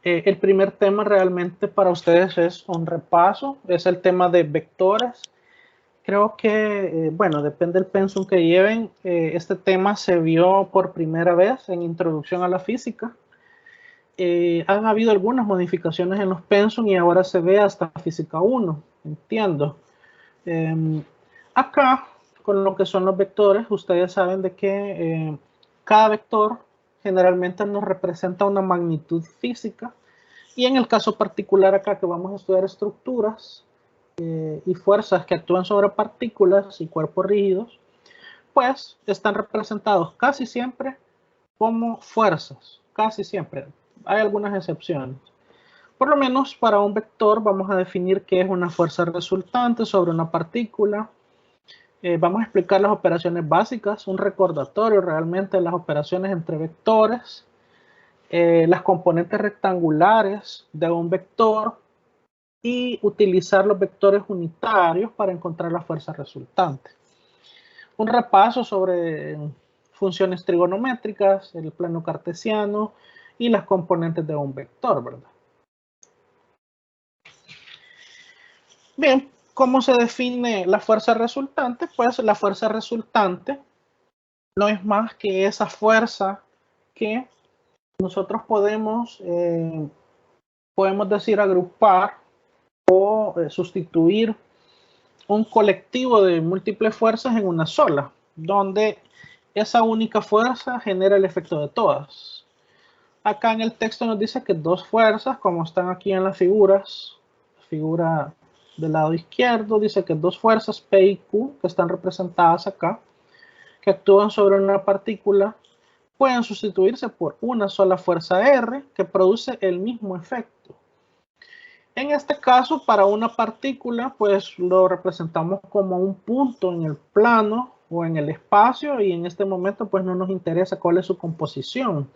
El primer tema realmente para ustedes es un repaso, es el tema de vectores. Creo que, bueno, depende del pensum que lleven. Este tema se vio por primera vez en Introducción a la Física. Han habido algunas modificaciones en los pensum y ahora se ve hasta Física 1, entiendo. Acá, con lo que son los vectores, ustedes saben de que cada vector generalmente nos representa una magnitud física. Y en el caso particular acá que vamos a estudiar estructuras y fuerzas que actúan sobre partículas y cuerpos rígidos, pues están representados casi siempre como fuerzas, casi siempre. Hay algunas excepciones. Por lo menos para un vector vamos a definir qué es una fuerza resultante sobre una partícula. Vamos a explicar las operaciones básicas, un recordatorio realmente de las operaciones entre vectores, las componentes rectangulares de un vector y utilizar los vectores unitarios para encontrar la fuerza resultante. Un repaso sobre funciones trigonométricas, el plano cartesiano y las componentes de un vector, ¿verdad? Bien, ¿cómo se define la fuerza resultante? Pues la fuerza resultante no es más que esa fuerza que nosotros podemos decir agrupar o sustituir un colectivo de múltiples fuerzas en una sola, donde esa única fuerza genera el efecto de todas. Acá en el texto nos dice que dos fuerzas, como están aquí en las figuras, figura del lado izquierdo, dice que dos fuerzas P y Q, que están representadas acá, que actúan sobre una partícula, pueden sustituirse por una sola fuerza R, que produce el mismo efecto. En este caso, para una partícula, pues lo representamos como un punto en el plano o en el espacio, y en este momento pues no nos interesa cuál es su composición.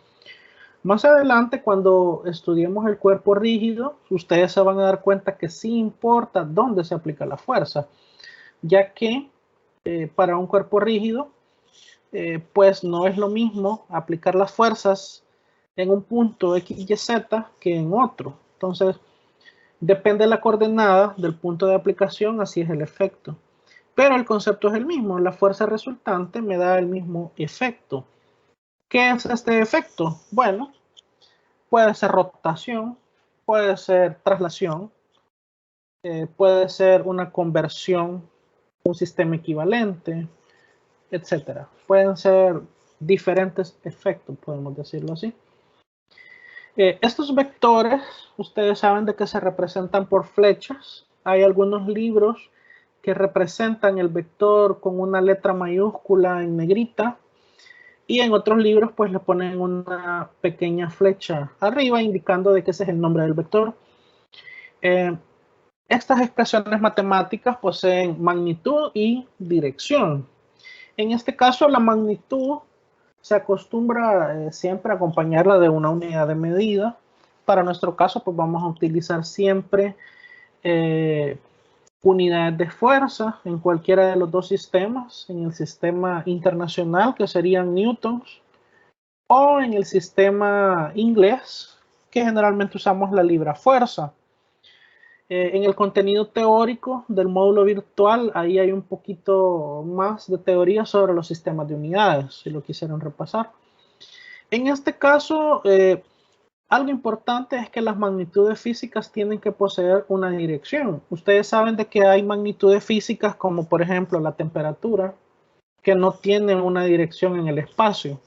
Más adelante, cuando estudiemos el cuerpo rígido, ustedes se van a dar cuenta que sí importa dónde se aplica la fuerza, ya que para un cuerpo rígido, pues no es lo mismo aplicar las fuerzas en un punto X, Y, Z que en otro. Entonces, depende de la coordenada del punto de aplicación, así es el efecto. Pero el concepto es el mismo, la fuerza resultante me da el mismo efecto. ¿Qué es este efecto? Bueno, puede ser rotación, puede ser traslación, puede ser una conversión, un sistema equivalente, etcétera. Pueden ser diferentes efectos, podemos decirlo así. Estos vectores, ustedes saben de que se representan por flechas. Hay algunos libros que representan el vector con una letra mayúscula en negrita, y en otros libros pues le ponen una pequeña flecha arriba indicando de que ese es el nombre del vector. Estas expresiones matemáticas poseen magnitud y dirección. En este caso, la magnitud se acostumbra siempre a acompañarla de una unidad de medida. Para nuestro caso, pues vamos a utilizar siempre unidades de fuerza en cualquiera de los dos sistemas, en el sistema internacional, que serían newtons, o en el sistema inglés, que generalmente usamos la libra fuerza. En el contenido teórico del módulo virtual, ahí hay un poquito más de teoría sobre los sistemas de unidades, si lo quisieran repasar. En este caso, algo importante es que las magnitudes físicas tienen que poseer una dirección. Ustedes saben de que hay magnitudes físicas como por ejemplo la temperatura, que no tienen una dirección en el espacio.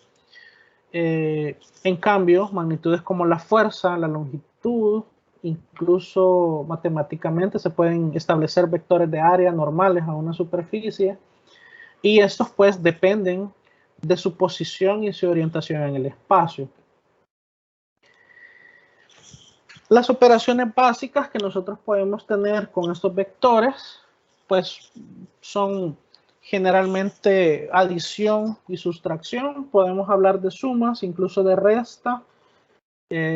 En cambio, magnitudes como la fuerza, la longitud, incluso matemáticamente se pueden establecer vectores de área normales a una superficie, y estos pues dependen de su posición y su orientación en el espacio. Las operaciones básicas que nosotros podemos tener con estos vectores pues son generalmente adición y sustracción. Podemos hablar de sumas, incluso de resta,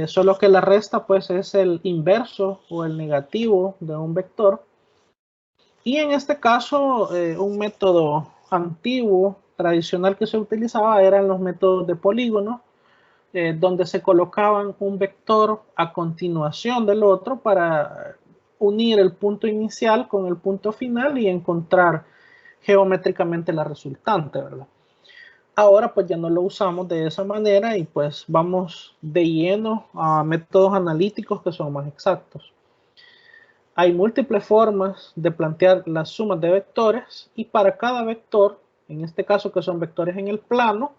solo que la resta pues es el inverso o el negativo de un vector. Y en este caso, un método antiguo, tradicional que se utilizaba eran los métodos de polígono. donde se colocaban un vector a continuación del otro para unir el punto inicial con el punto final y encontrar geométricamente la resultante, ¿verdad? Ahora pues ya no lo usamos de esa manera y pues vamos de lleno a métodos analíticos que son más exactos. Hay múltiples formas de plantear las sumas de vectores y para cada vector, en este caso que son vectores en el plano,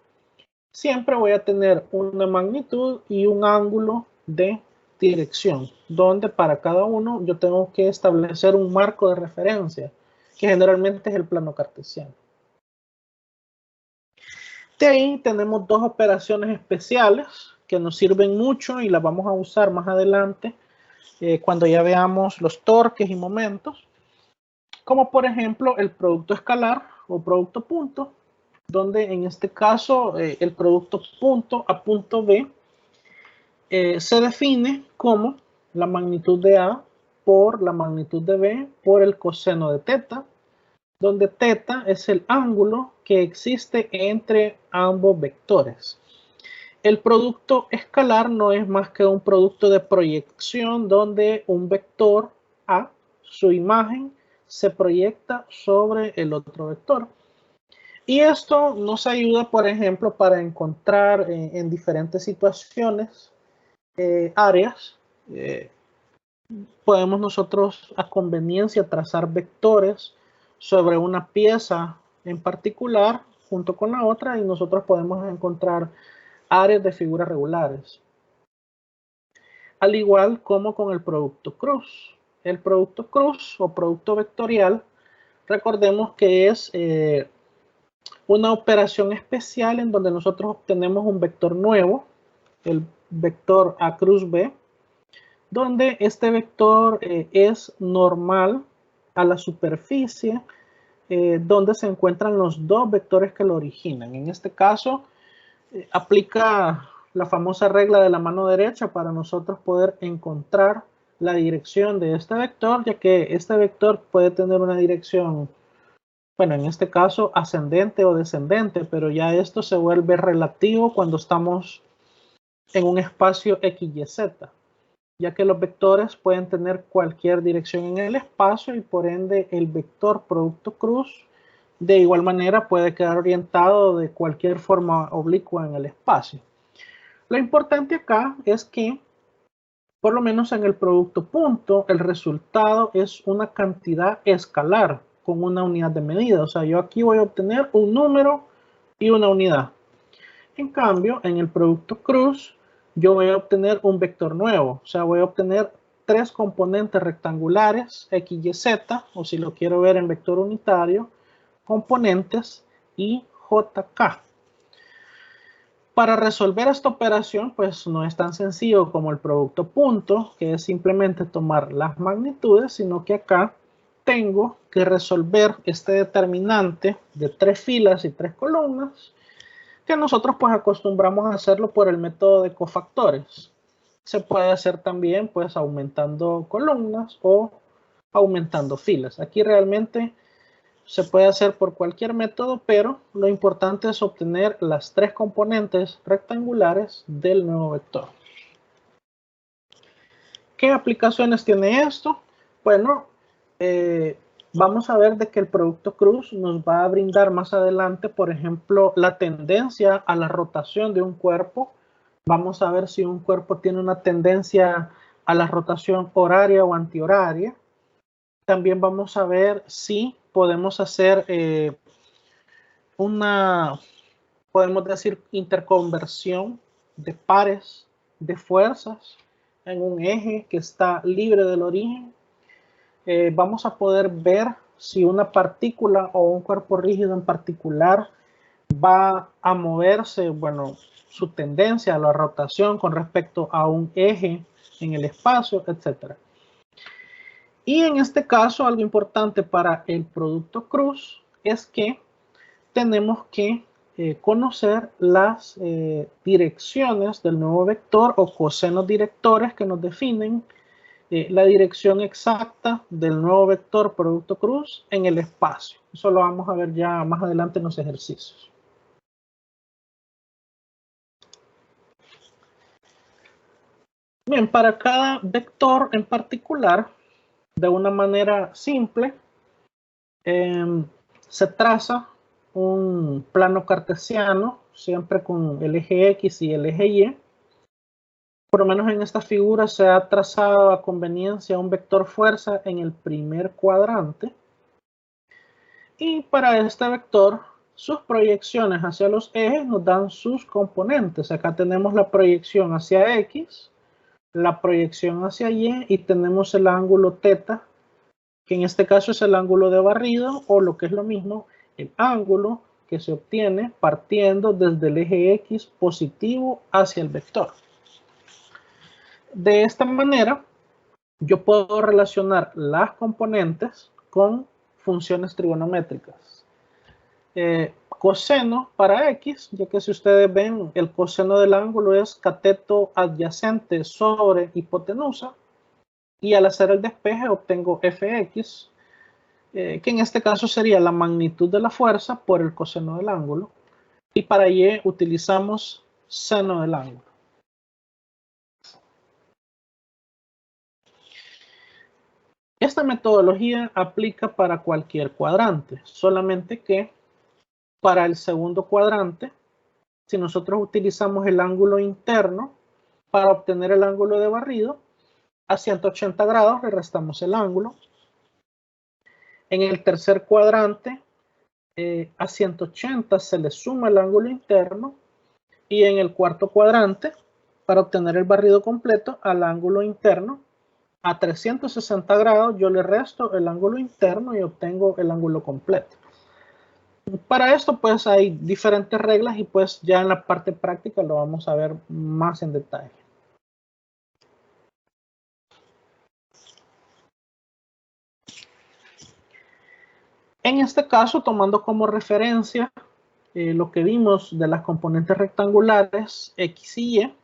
siempre voy a tener una magnitud y un ángulo de dirección, donde para cada uno yo tengo que establecer un marco de referencia, que generalmente es el plano cartesiano. De ahí tenemos dos operaciones especiales que nos sirven mucho y las vamos a usar más adelante cuando ya veamos los torques y momentos, como por ejemplo el producto escalar o producto punto, donde en este caso el producto punto a punto B se define como la magnitud de A por la magnitud de B por el coseno de teta, donde teta es el ángulo que existe entre ambos vectores. El producto escalar no es más que un producto de proyección donde un vector A, su imagen, se proyecta sobre el otro vector. Y esto nos ayuda, por ejemplo, para encontrar en diferentes situaciones áreas. Podemos nosotros a conveniencia trazar vectores sobre una pieza en particular junto con la otra y nosotros podemos encontrar áreas de figuras regulares. Al igual como con el producto cruz. El producto cruz o producto vectorial, recordemos que es una operación especial en donde nosotros obtenemos un vector nuevo, el vector A cruz B, donde este vector es normal a la superficie donde se encuentran los dos vectores que lo originan. En este caso, aplica la famosa regla de la mano derecha para nosotros poder encontrar la dirección de este vector, ya que este vector puede tener una dirección, bueno, en este caso ascendente o descendente, pero ya esto se vuelve relativo cuando estamos en un espacio X, Y, Z, ya que los vectores pueden tener cualquier dirección en el espacio y por ende el vector producto cruz de igual manera puede quedar orientado de cualquier forma oblicua en el espacio. Lo importante acá es que, por lo menos en el producto punto, el resultado es una cantidad escalar con una unidad de medida. O sea, yo aquí voy a obtener un número y una unidad. En cambio, en el producto cruz, yo voy a obtener un vector nuevo. O sea, voy a obtener tres componentes rectangulares, X, Y, Z, o si lo quiero ver en vector unitario, componentes y JK. Para resolver esta operación, pues no es tan sencillo como el producto punto, que es simplemente tomar las magnitudes, sino que acá tengo que resolver este determinante de 3 filas y 3 columnas, que nosotros pues acostumbramos a hacerlo por el método de cofactores. Se puede hacer también pues aumentando columnas o aumentando filas. Aquí realmente se puede hacer por cualquier método, pero lo importante es obtener las tres componentes rectangulares del nuevo vector. ¿Qué aplicaciones tiene esto? Bueno, vamos a ver de que el producto cruz nos va a brindar más adelante, por ejemplo, la tendencia a la rotación de un cuerpo. Vamos a ver si un cuerpo tiene una tendencia a la rotación horaria o antihoraria. También vamos a ver si podemos hacer podemos decir, interconversión de pares de fuerzas en un eje que está libre del origen. Vamos a poder ver si una partícula o un cuerpo rígido en particular va a moverse, bueno, su tendencia a la rotación con respecto a un eje en el espacio, etc. Y en este caso, algo importante para el producto cruz es que tenemos que conocer las direcciones del nuevo vector o cosenos directores que nos definen la dirección exacta del nuevo vector producto cruz en el espacio. Eso lo vamos a ver ya más adelante en los ejercicios. Bien, para cada vector en particular, de una manera simple, se traza un plano cartesiano, siempre con el eje X y el eje Y. Por lo menos en esta figura se ha trazado a conveniencia un vector fuerza en el primer cuadrante. Y para este vector, sus proyecciones hacia los ejes nos dan sus componentes. Acá tenemos la proyección hacia X, la proyección hacia Y y tenemos el ángulo θ, que en este caso es el ángulo de barrido, o lo que es lo mismo, el ángulo que se obtiene partiendo desde el eje X positivo hacia el vector. De esta manera, yo puedo relacionar las componentes con funciones trigonométricas. Coseno para X, ya que si ustedes ven, el coseno del ángulo es cateto adyacente sobre hipotenusa, y al hacer el despeje obtengo fx, que en este caso sería la magnitud de la fuerza por el coseno del ángulo, y para Y utilizamos seno del ángulo. Esta metodología aplica para cualquier cuadrante, solamente que para el segundo cuadrante, si nosotros utilizamos el ángulo interno para obtener el ángulo de barrido, a 180 grados le restamos el ángulo. En el tercer cuadrante, a 180 se le suma el ángulo interno, y en el cuarto cuadrante, para obtener el barrido completo, al ángulo interno, a 360 grados yo le resto el ángulo interno y obtengo el ángulo completo. Para esto pues hay diferentes reglas y pues ya en la parte práctica lo vamos a ver más en detalle. En este caso, tomando como referencia lo que vimos de las componentes rectangulares X y Y,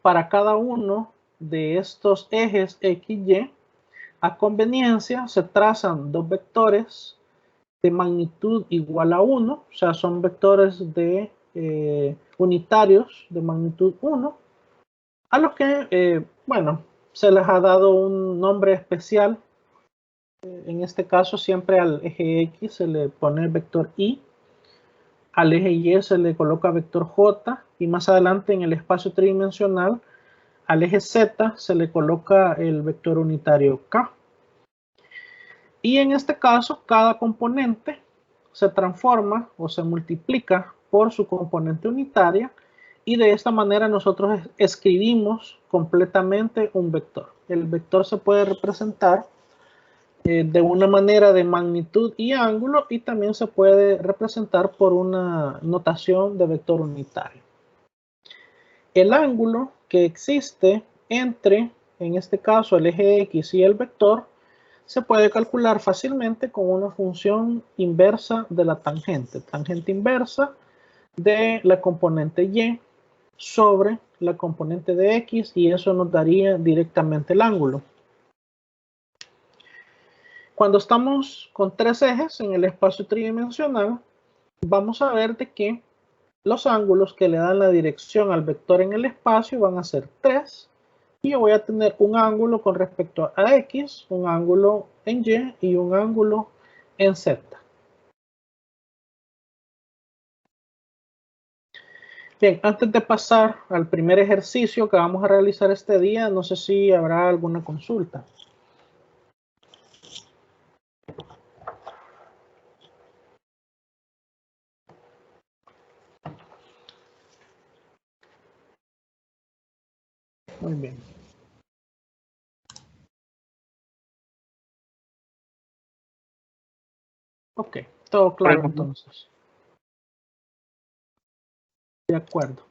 para cada uno de estos ejes X y Y, a conveniencia se trazan dos vectores de magnitud igual a 1, o sea, son vectores de unitarios de magnitud 1, a los que, bueno, se les ha dado un nombre especial. En este caso, siempre al eje X se le pone el vector Y, al eje Y se le coloca vector J, y más adelante en el espacio tridimensional, al eje Z se le coloca el vector unitario K. Y en este caso, cada componente se transforma o se multiplica por su componente unitaria, y de esta manera nosotros escribimos completamente un vector. El vector se puede representar de una manera de magnitud y ángulo, y también se puede representar por una notación de vector unitario. El ángulo que existe entre, en este caso, el eje X y el vector, se puede calcular fácilmente con una función inversa de la tangente inversa de la componente Y sobre la componente de X, y eso nos daría directamente el ángulo. Cuando estamos con tres ejes en el espacio tridimensional, vamos a ver de que los ángulos que le dan la dirección al vector en el espacio van a ser 3, y yo voy a tener un ángulo con respecto a X, un ángulo en Y y un ángulo en Z. Bien, antes de pasar al primer ejercicio que vamos a realizar este día, no sé si habrá alguna consulta. Muy bien. Ok, todo claro entonces. De acuerdo.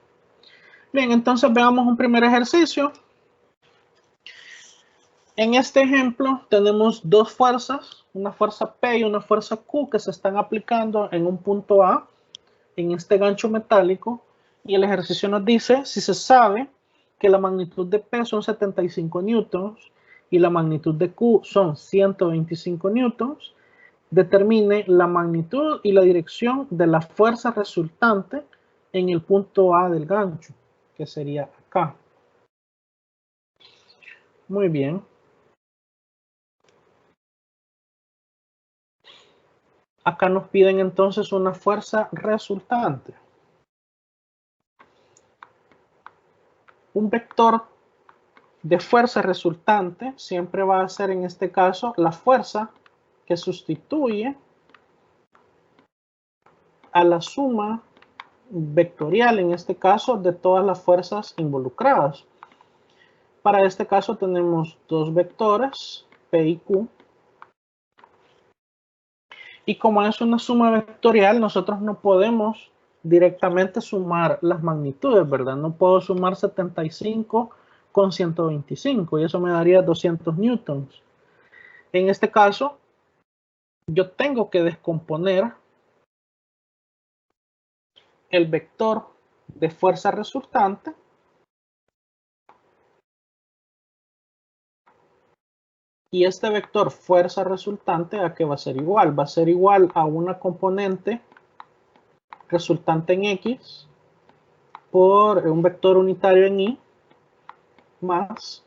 Bien, entonces veamos un primer ejercicio. En este ejemplo tenemos dos fuerzas, una fuerza P y una fuerza Q, que se están aplicando en un punto A, en este gancho metálico, y el ejercicio nos dice si se sabe que la magnitud de P son 75 newtons y la magnitud de Q son 125 newtons, determine la magnitud y la dirección de la fuerza resultante en el punto A del gancho, que sería acá. Muy bien. Acá nos piden entonces una fuerza resultante. Un vector de fuerza resultante siempre va a ser en este caso la fuerza que sustituye a la suma vectorial, en este caso, de todas las fuerzas involucradas. Para este caso tenemos dos vectores, P y Q. Y como es una suma vectorial, nosotros no podemos directamente sumar las magnitudes, ¿verdad? No puedo sumar 75 con 125 y eso me daría 200 newtons. En este caso, yo tengo que descomponer el vector de fuerza resultante y este vector fuerza resultante, ¿a qué va a ser igual? Va a ser igual a una componente resultante en X por un vector unitario en Y más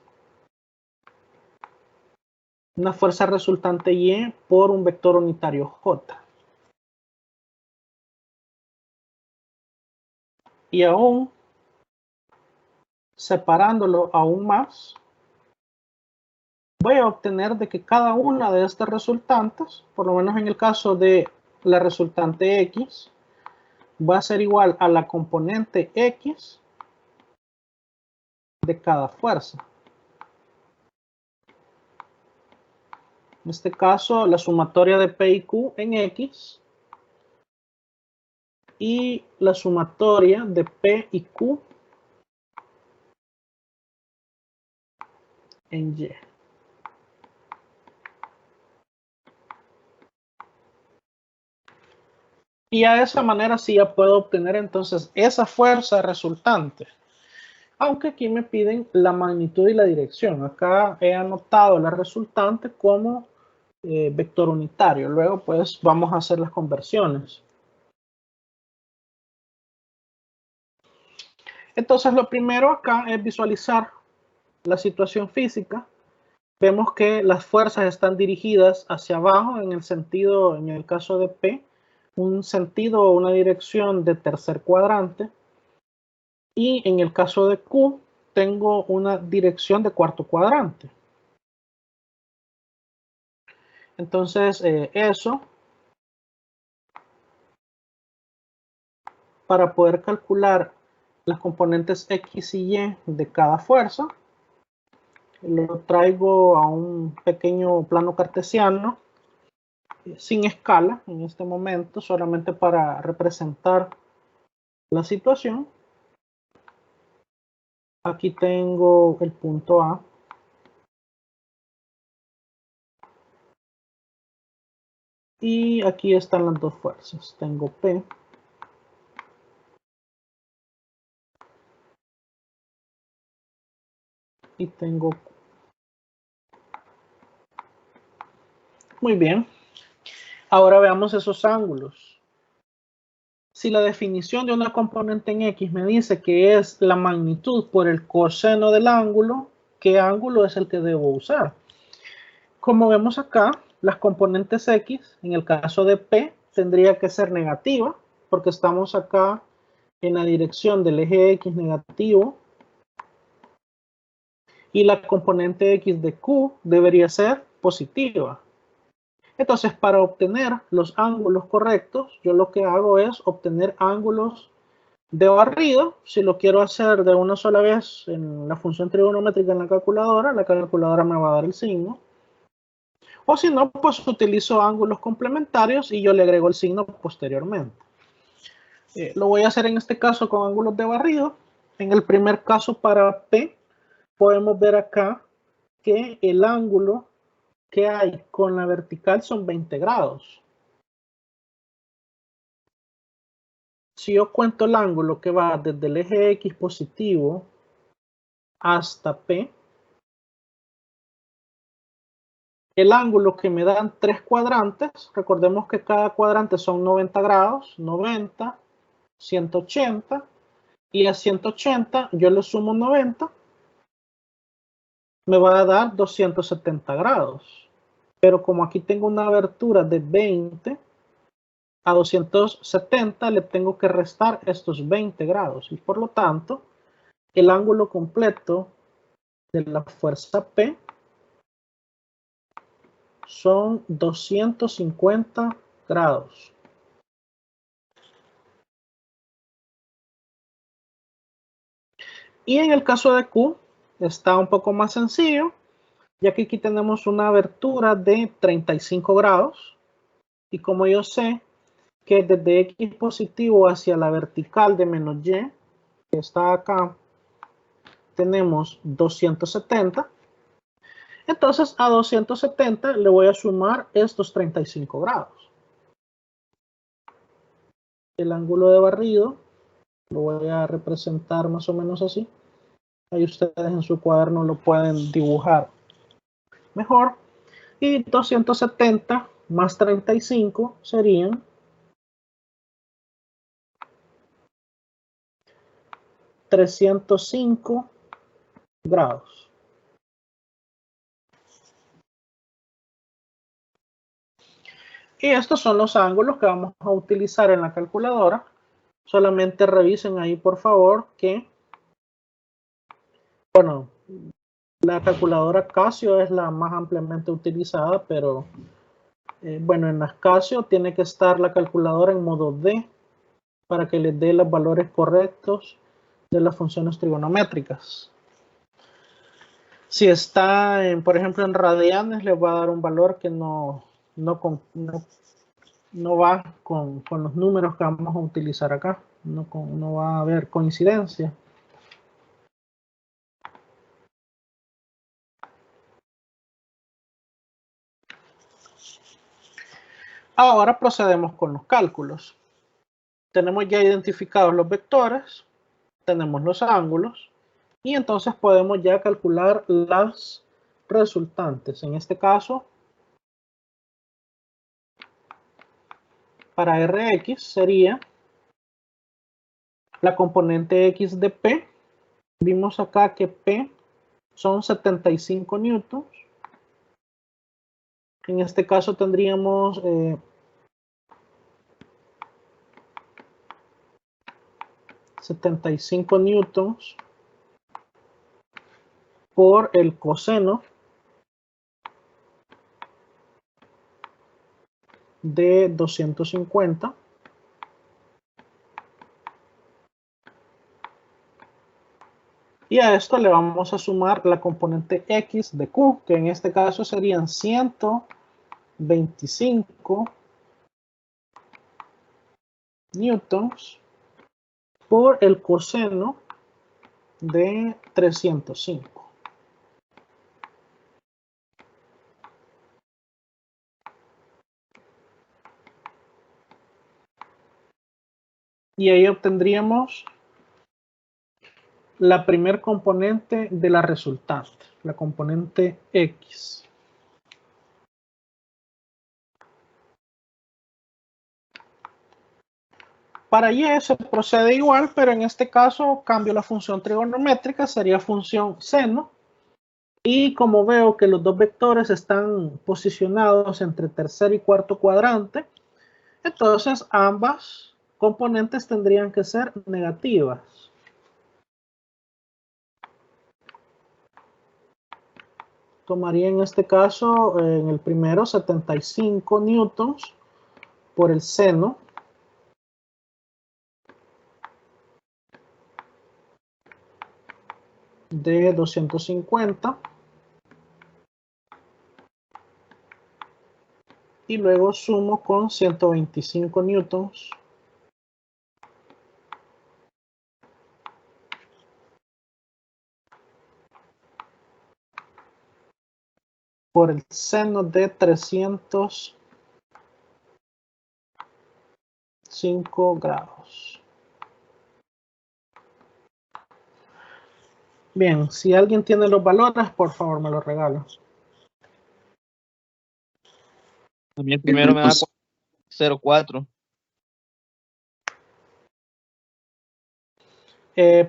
una fuerza resultante Y por un vector unitario J. Y aún separándolo aún más, voy a obtener de que cada una de estas resultantes, por lo menos en el caso de la resultante X, va a ser igual a la componente X de cada fuerza. En este caso, la sumatoria de P y Q en X y la sumatoria de P y Q en Y. Y a esa manera sí ya puedo obtener entonces esa fuerza resultante. Aunque aquí me piden la magnitud y la dirección. Acá he anotado la resultante como vector unitario. Luego pues vamos a hacer las conversiones. Entonces lo primero acá es visualizar la situación física. Vemos que las fuerzas están dirigidas hacia abajo en el sentido, en el caso de P, un sentido o una dirección de tercer cuadrante. Y en el caso de Q, tengo una dirección de cuarto cuadrante. Entonces, eso, para poder calcular las componentes X y Y de cada fuerza, lo traigo a un pequeño plano cartesiano, sin escala en este momento, solamente para representar la situación. Aquí tengo el punto A. Y aquí están las dos fuerzas. Tengo P. Y tengo Q. Muy bien. Ahora veamos esos ángulos. Si la definición de una componente en X me dice que es la magnitud por el coseno del ángulo, ¿qué ángulo es el que debo usar? Como vemos acá, las componentes X, en el caso de P, tendría que ser negativa, porque estamos acá en la dirección del eje X negativo, y la componente X de Q debería ser positiva. Entonces, para obtener los ángulos correctos, yo lo que hago es obtener ángulos de barrido. Si lo quiero hacer de una sola vez en la función trigonométrica en la calculadora me va a dar el signo. O si no, pues utilizo ángulos complementarios y yo le agrego el signo posteriormente. Lo voy a hacer en este caso con ángulos de barrido. En el primer caso para P, podemos ver acá que el ángulo que hay con la vertical son 20 grados. Si yo cuento el ángulo que va desde el eje X positivo hasta P, el ángulo que me dan tres cuadrantes, recordemos que cada cuadrante son 90 grados, 90, 180, y a 180 yo le sumo 90 me va a dar 270 grados. Pero como aquí tengo una abertura de 20, a 270 le tengo que restar estos 20 grados. Y por lo tanto, el ángulo completo de la fuerza P son 250 grados. Y en el caso de Q está un poco más sencillo, ya que aquí tenemos una abertura de 35 grados. Y como yo sé que desde X positivo hacia la vertical de menos Y, que está acá, tenemos 270. Entonces a 270 le voy a sumar estos 35 grados. El ángulo de barrido lo voy a representar más o menos así. Ahí ustedes en su cuaderno lo pueden dibujar mejor. Y 270 más 35 serían 305 grados. Y estos son los ángulos que vamos a utilizar en la calculadora. Solamente revisen ahí, por favor, que, bueno, la calculadora Casio es la más ampliamente utilizada, pero bueno, en las Casio tiene que estar la calculadora en modo D para que les dé los valores correctos de las funciones trigonométricas. Si está, por ejemplo, en radianes, les va a dar un valor que no va con los números que vamos a utilizar acá. No va a haber coincidencia. Ahora procedemos con los cálculos. Tenemos ya identificados los vectores, tenemos los ángulos, y entonces podemos ya calcular las resultantes. En este caso, para Rx sería la componente X de P. Vimos acá que P son 75 newtons. En este caso tendríamos 75 newtons por el coseno de 250. Y a esto le vamos a sumar la componente X de Q, que en este caso serían 125 newtons por el coseno de 305. Y ahí obtendríamos la primer componente de la resultante, la componente X. Para Y se procede igual, pero en este caso cambio la función trigonométrica, sería función seno. Y como veo que los dos vectores están posicionados entre tercer y cuarto cuadrante, entonces ambas componentes tendrían que ser negativas. Tomaría en este caso, en el primero, 75 newtons por el seno de 250. Y luego sumo con 125 newtons por el seno de 305 grados. Bien, si alguien tiene los valores, por favor me los regala. A mí el primero me da 0,4.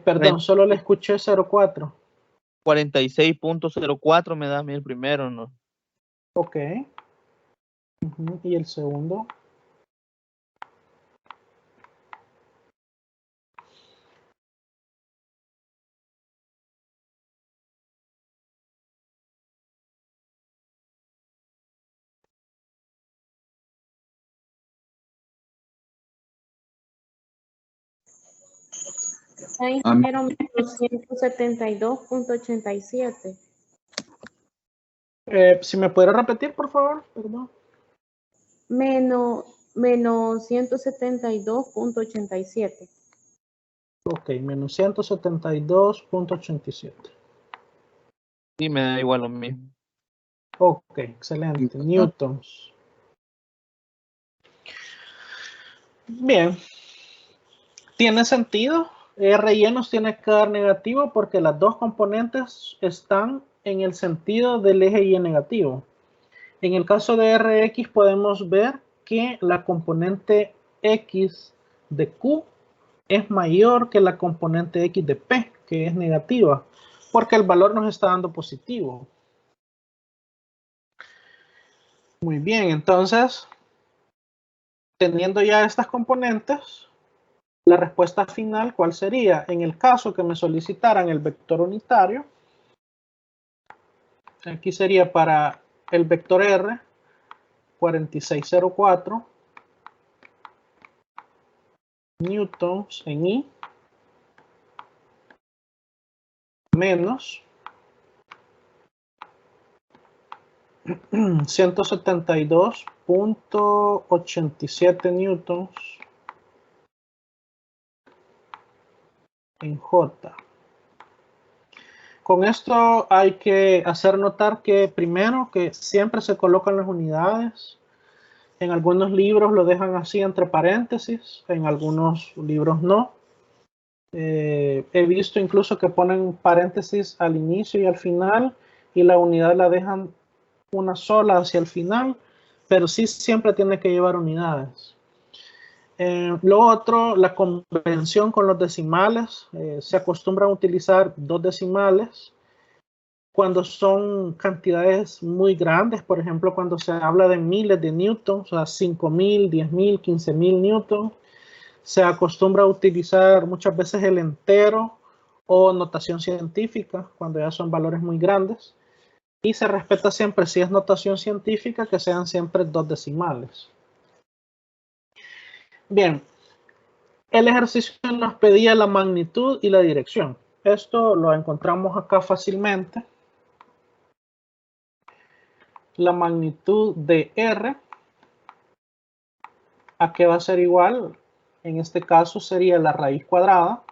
Perdón, solo le escuché 0,4. 46.04 me da a mí el primero, ¿no? Ok. Y el segundo. Ingeniero, menos 172.87. Si me puede repetir, por favor. Perdón. Menos 172.87. Ok, menos 172.87. Sí, me da igual lo mismo. Ok, excelente. Newtons. Bien. ¿Tiene sentido? R nos tiene que dar negativo porque las dos componentes están en el sentido del eje Y negativo. En el caso de Rx podemos ver que la componente X de Q es mayor que la componente X de P, que es negativa, porque el valor nos está dando positivo. Muy bien, entonces, teniendo ya estas componentes, la respuesta final, ¿cuál sería? En el caso que me solicitaran el vector unitario, aquí sería para el vector R, 4604 newtons en I, menos 172.87 newtons en J. Con esto hay que hacer notar que primero que siempre se colocan las unidades. En algunos libros lo dejan así entre paréntesis, en algunos libros no. He visto incluso que ponen paréntesis al inicio y al final y la unidad la dejan una sola hacia el final, pero sí siempre tiene que llevar unidades. Lo otro, la convención con los decimales. Se acostumbra a utilizar 2 decimales cuando son cantidades muy grandes, por ejemplo, cuando se habla de miles de newtons, o sea, 5.000, 10.000, 15.000 newtons, se acostumbra a utilizar muchas veces el entero o notación científica, cuando ya son valores muy grandes, y se respeta siempre, si es notación científica, que sean siempre 2 decimales. Bien, el ejercicio nos pedía la magnitud y la dirección. Esto lo encontramos acá fácilmente. La magnitud de R, ¿a qué va a ser igual? En este caso sería la raíz cuadrada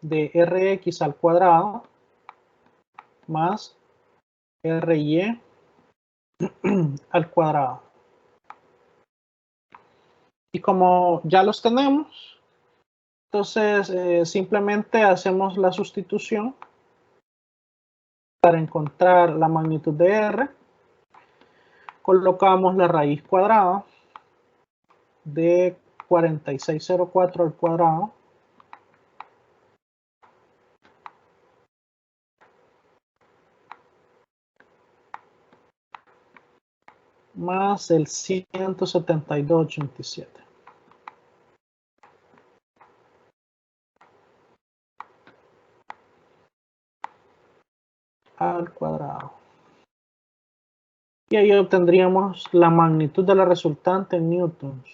de Rx al cuadrado más Ry al cuadrado. Y como ya los tenemos, entonces simplemente hacemos la sustitución para encontrar la magnitud de R. Colocamos la raíz cuadrada de 4604 al cuadrado más el 172.87 al cuadrado. Y ahí obtendríamos la magnitud de la resultante en newtons.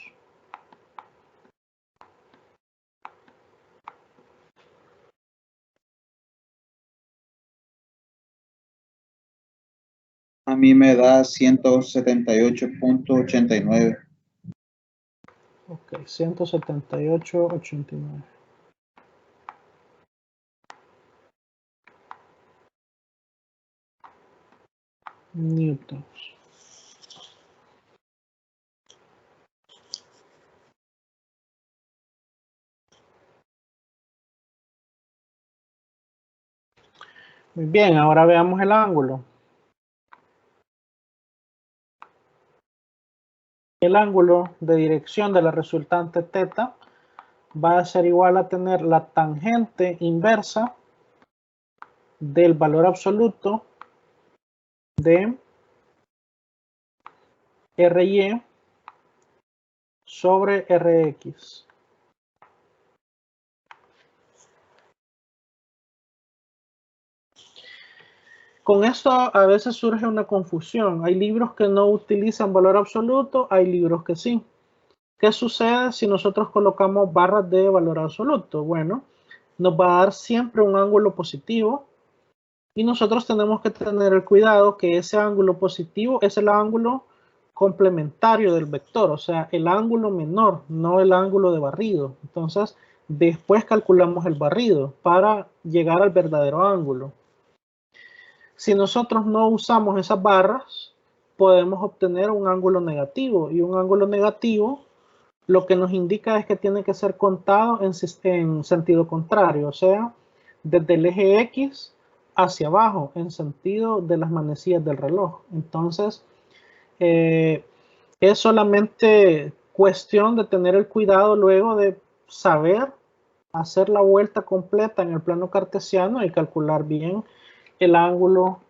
A mí me da 178.89. Ok, 178.89. Newtons. Muy bien, ahora veamos el ángulo. El ángulo de dirección de la resultante θ va a ser igual a tener la tangente inversa del valor absoluto de RY sobre RX. Con esto a veces surge una confusión. Hay libros que no utilizan valor absoluto, hay libros que sí. ¿Qué sucede si nosotros colocamos barras de valor absoluto? Bueno, nos va a dar siempre un ángulo positivo y nosotros tenemos que tener el cuidado que ese ángulo positivo es el ángulo complementario del vector, o sea, el ángulo menor, no el ángulo de barrido. Entonces, después calculamos el barrido para llegar al verdadero ángulo. Si nosotros no usamos esas barras, podemos obtener un ángulo negativo, y un ángulo negativo lo que nos indica es que tiene que ser contado en sentido contrario, o sea, desde el eje X hacia abajo, en sentido de las manecillas del reloj. Entonces, es solamente cuestión de tener el cuidado luego de saber hacer la vuelta completa en el plano cartesiano y calcular bien el ángulo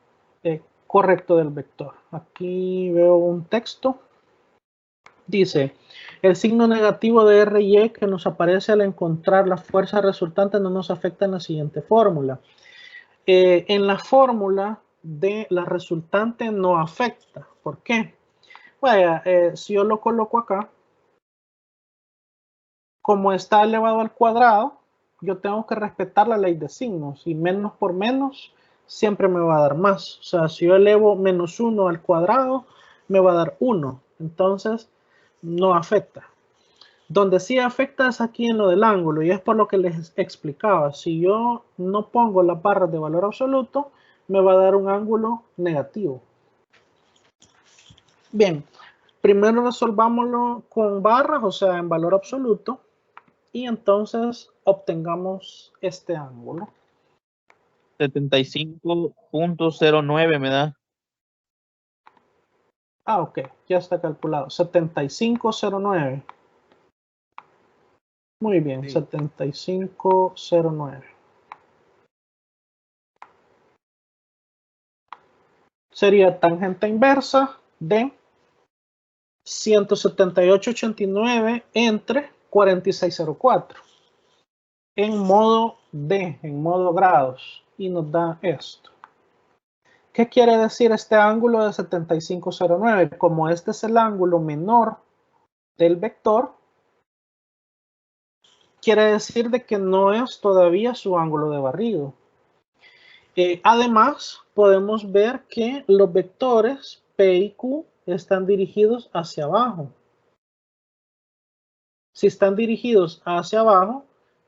correcto del vector. Aquí veo un texto. Dice, el signo negativo de RY que nos aparece al encontrar la fuerza resultante no nos afecta en la siguiente fórmula. En la fórmula de la resultante no afecta. ¿Por qué? Vaya, si yo lo coloco acá, como está elevado al cuadrado, yo tengo que respetar la ley de signos, y menos por menos siempre me va a dar más. O sea, si yo elevo menos 1 al cuadrado, me va a dar 1. Entonces, no afecta. Donde sí afecta es aquí en lo del ángulo, y es por lo que les explicaba. Si yo no pongo las barras de valor absoluto, me va a dar un ángulo negativo. Bien, primero resolvámoslo con barras, o sea, en valor absoluto, y entonces obtengamos este ángulo. 75.09 me da. Ah, ok, ya está calculado. 7509. Muy bien, sí. 7509. Sería tangente inversa de 178.89 entre 46.04 en modo D, en modo grados, y nos da esto. ¿Qué quiere decir este ángulo de 7509? Como este es el ángulo menor del vector, quiere decir de que no es todavía su ángulo de barrido. Además, podemos ver que los vectores P y Q están dirigidos hacia abajo. Si están dirigidos hacia abajo,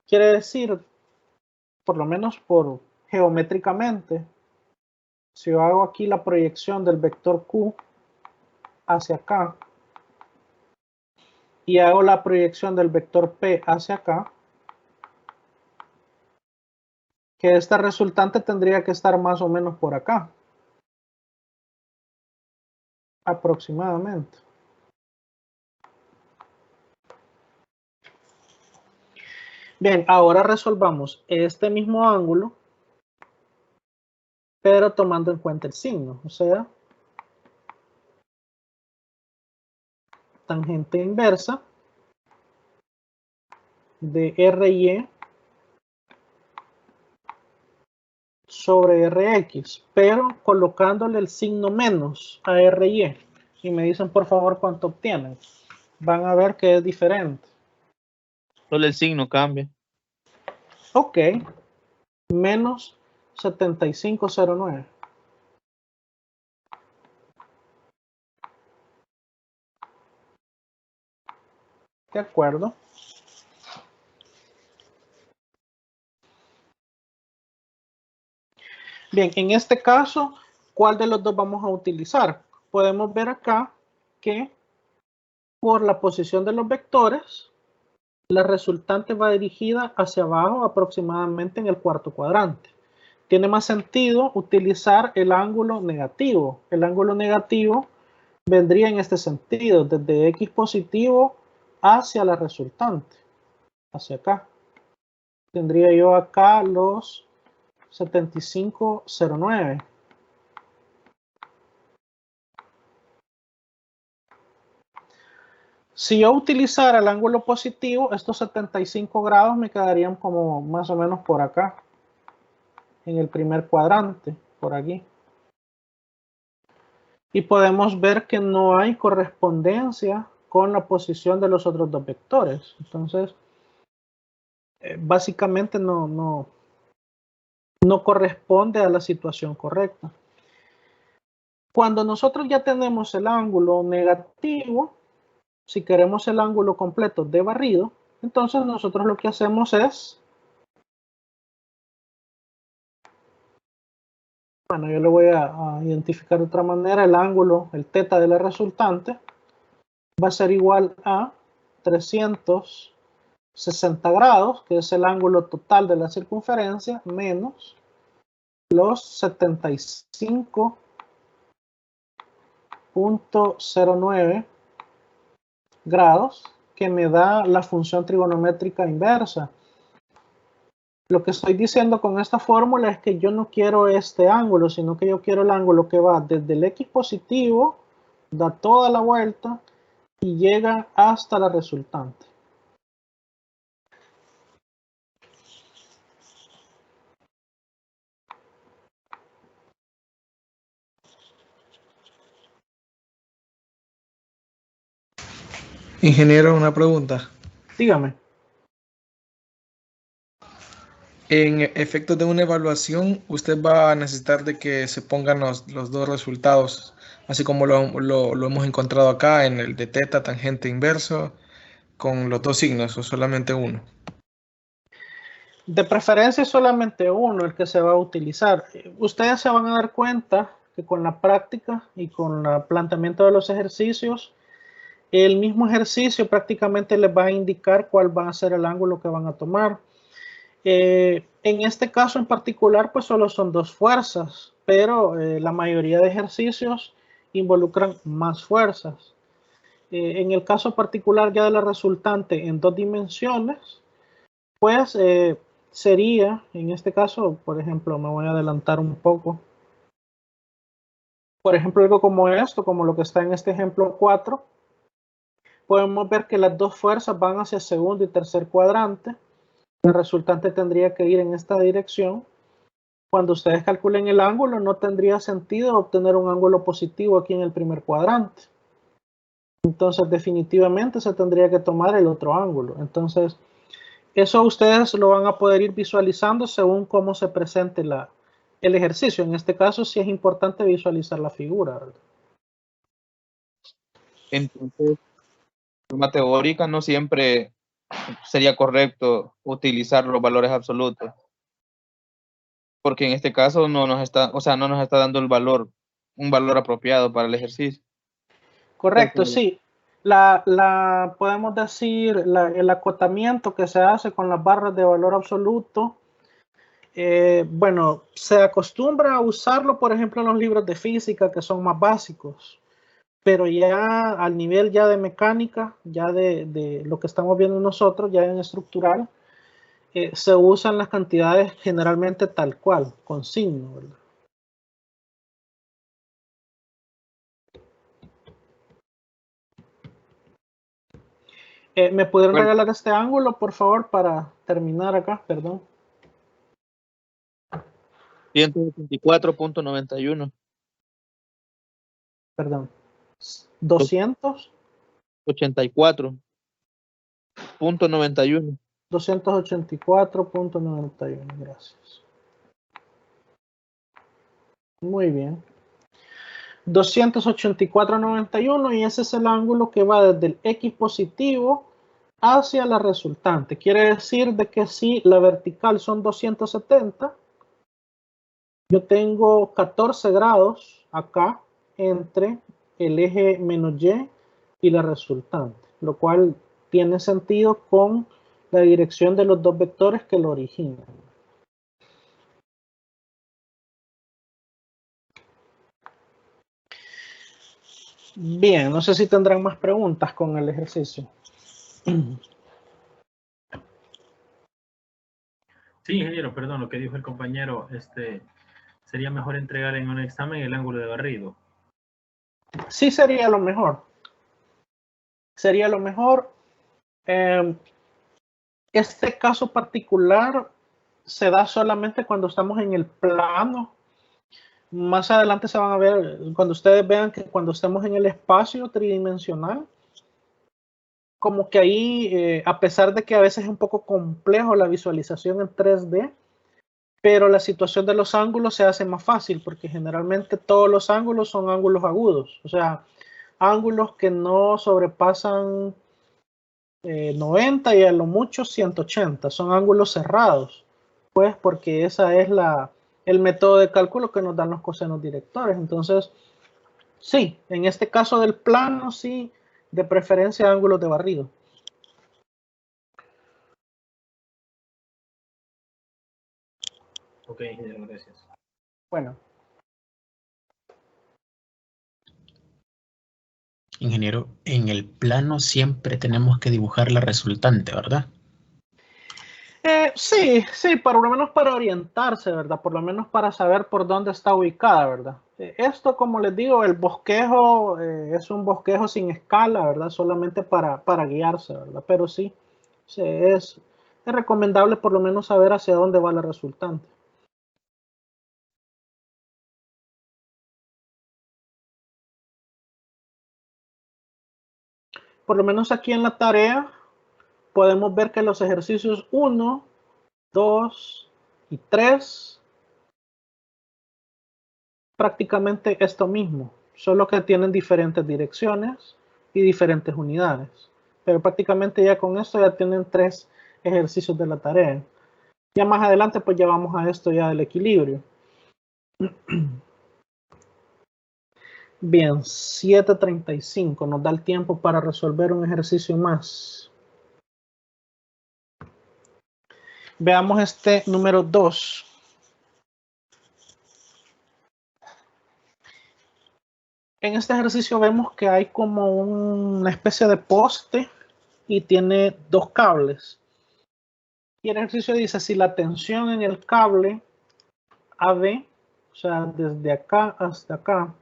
quiere decir, por lo menos por geométricamente, si yo hago aquí la proyección del vector Q hacia acá y hago la proyección del vector P hacia acá, que esta resultante tendría que estar más o menos por acá, aproximadamente. Bien, ahora resolvamos este mismo ángulo, pero tomando en cuenta el signo, o sea, tangente inversa de RY sobre RX, pero colocándole el signo menos a RY. Y me dicen por favor cuánto obtienen. Van a ver que es diferente. Solo el signo cambia. Ok, menos 7509. De acuerdo. Bien, en este caso, ¿cuál de los dos vamos a utilizar? Podemos ver acá que por la posición de los vectores, la resultante va dirigida hacia abajo aproximadamente en el cuarto cuadrante. Tiene más sentido utilizar el ángulo negativo. El ángulo negativo vendría en este sentido, desde X positivo hacia la resultante, hacia acá. Tendría yo acá los 7509. Si yo utilizara el ángulo positivo, estos 75 grados me quedarían como más o menos por acá, en el primer cuadrante, por aquí. Y podemos ver que no hay correspondencia con la posición de los otros dos vectores. Entonces, básicamente no corresponde a la situación correcta. Cuando nosotros ya tenemos el ángulo negativo, si queremos el ángulo completo de barrido, entonces nosotros lo que hacemos es, bueno, yo lo voy a identificar de otra manera, el ángulo, el θ de la resultante, va a ser igual a 360 grados, que es el ángulo total de la circunferencia, menos los 75.09 grados, que me da la función trigonométrica inversa. Lo que estoy diciendo con esta fórmula es que yo no quiero este ángulo, sino que yo quiero el ángulo que va desde el X positivo, da toda la vuelta y llega hasta la resultante. Ingeniero, una pregunta. Dígame. En efectos de una evaluación, usted va a necesitar de que se pongan los dos resultados, así como lo hemos encontrado acá en el de θ, tangente inverso, con los dos signos o solamente uno. De preferencia solamente uno el que se va a utilizar. Ustedes se van a dar cuenta que con la práctica y con el planteamiento de los ejercicios, el mismo ejercicio prácticamente les va a indicar cuál va a ser el ángulo que van a tomar. En este caso en particular, pues solo son dos fuerzas, pero la mayoría de ejercicios involucran más fuerzas. En el caso particular ya de la resultante en dos dimensiones, pues sería, en este caso, por ejemplo, me voy a adelantar un poco. Por ejemplo, algo como esto, como lo que está en este ejemplo 4, podemos ver que las dos fuerzas van hacia segundo y tercer cuadrante. La resultante tendría que ir en esta dirección. Cuando ustedes calculen el ángulo, no tendría sentido obtener un ángulo positivo aquí en el primer cuadrante. Entonces, definitivamente se tendría que tomar el otro ángulo. Entonces, eso ustedes lo van a poder ir visualizando según cómo se presente el ejercicio. En este caso, sí es importante visualizar la figura, ¿verdad? Entonces, de forma teórica no siempre sería correcto utilizar los valores absolutos, porque en este caso no nos está dando un valor apropiado para el ejercicio. Correcto, sí. Podemos decir, el acotamiento que se hace con las barras de valor absoluto, bueno, se acostumbra a usarlo, por ejemplo, en los libros de física que son más básicos, pero ya al nivel ya de mecánica, ya de lo que estamos viendo nosotros, ya en estructural, se usan las cantidades generalmente tal cual, con signo, ¿verdad? ¿Me pudieron regalar este ángulo, por favor, para terminar acá? Perdón. 184.91. Perdón. 200. 84.91. 284.91. Gracias. Muy bien. 284.91 y ese es el ángulo que va desde el X positivo hacia la resultante. Quiere decir de que si la vertical son 270, yo tengo 14 grados acá entre el eje menos Y y la resultante, lo cual tiene sentido con la dirección de los dos vectores que lo originan. Bien, no sé si tendrán más preguntas con el ejercicio. Sí, ingeniero, perdón, lo que dijo el compañero, sería mejor entregar en un examen el ángulo de barrido. Sí, sería lo mejor. Sería lo mejor. Este caso particular se da solamente cuando estamos en el plano. Más adelante se van a ver, cuando ustedes vean que cuando estemos en el espacio tridimensional, como que ahí, a pesar de que a veces es un poco complejo la visualización en 3D, pero la situación de los ángulos se hace más fácil porque generalmente todos los ángulos son ángulos agudos, o sea, ángulos que no sobrepasan 90 y a lo mucho 180, son ángulos cerrados, pues porque esa es el método de cálculo que nos dan los cosenos directores. Entonces, sí, en este caso del plano, sí, de preferencia ángulos de barrido. Ok, ingeniero, gracias. Bueno. Ingeniero, en el plano siempre tenemos que dibujar la resultante, ¿verdad? Sí, por lo menos para orientarse, ¿verdad? Por lo menos para saber por dónde está ubicada, ¿verdad? Esto, como les digo, el bosquejo es un bosquejo sin escala, ¿verdad? Solamente para guiarse, ¿verdad? Pero sí, es recomendable por lo menos saber hacia dónde va la resultante. Por lo menos aquí en la tarea podemos ver que los ejercicios 1, 2 y 3 prácticamente esto mismo, solo que tienen diferentes direcciones y diferentes unidades. Pero prácticamente ya con esto ya tienen 3 ejercicios de la tarea. Ya más adelante pues ya vamos a esto ya del equilibrio. Bien, 7:35 nos da el tiempo para resolver un ejercicio más. Veamos este número 2. En este ejercicio vemos que hay como una especie de poste y tiene 2 cables. Y el ejercicio dice, si la tensión en el cable AB, o sea, desde acá hasta acá,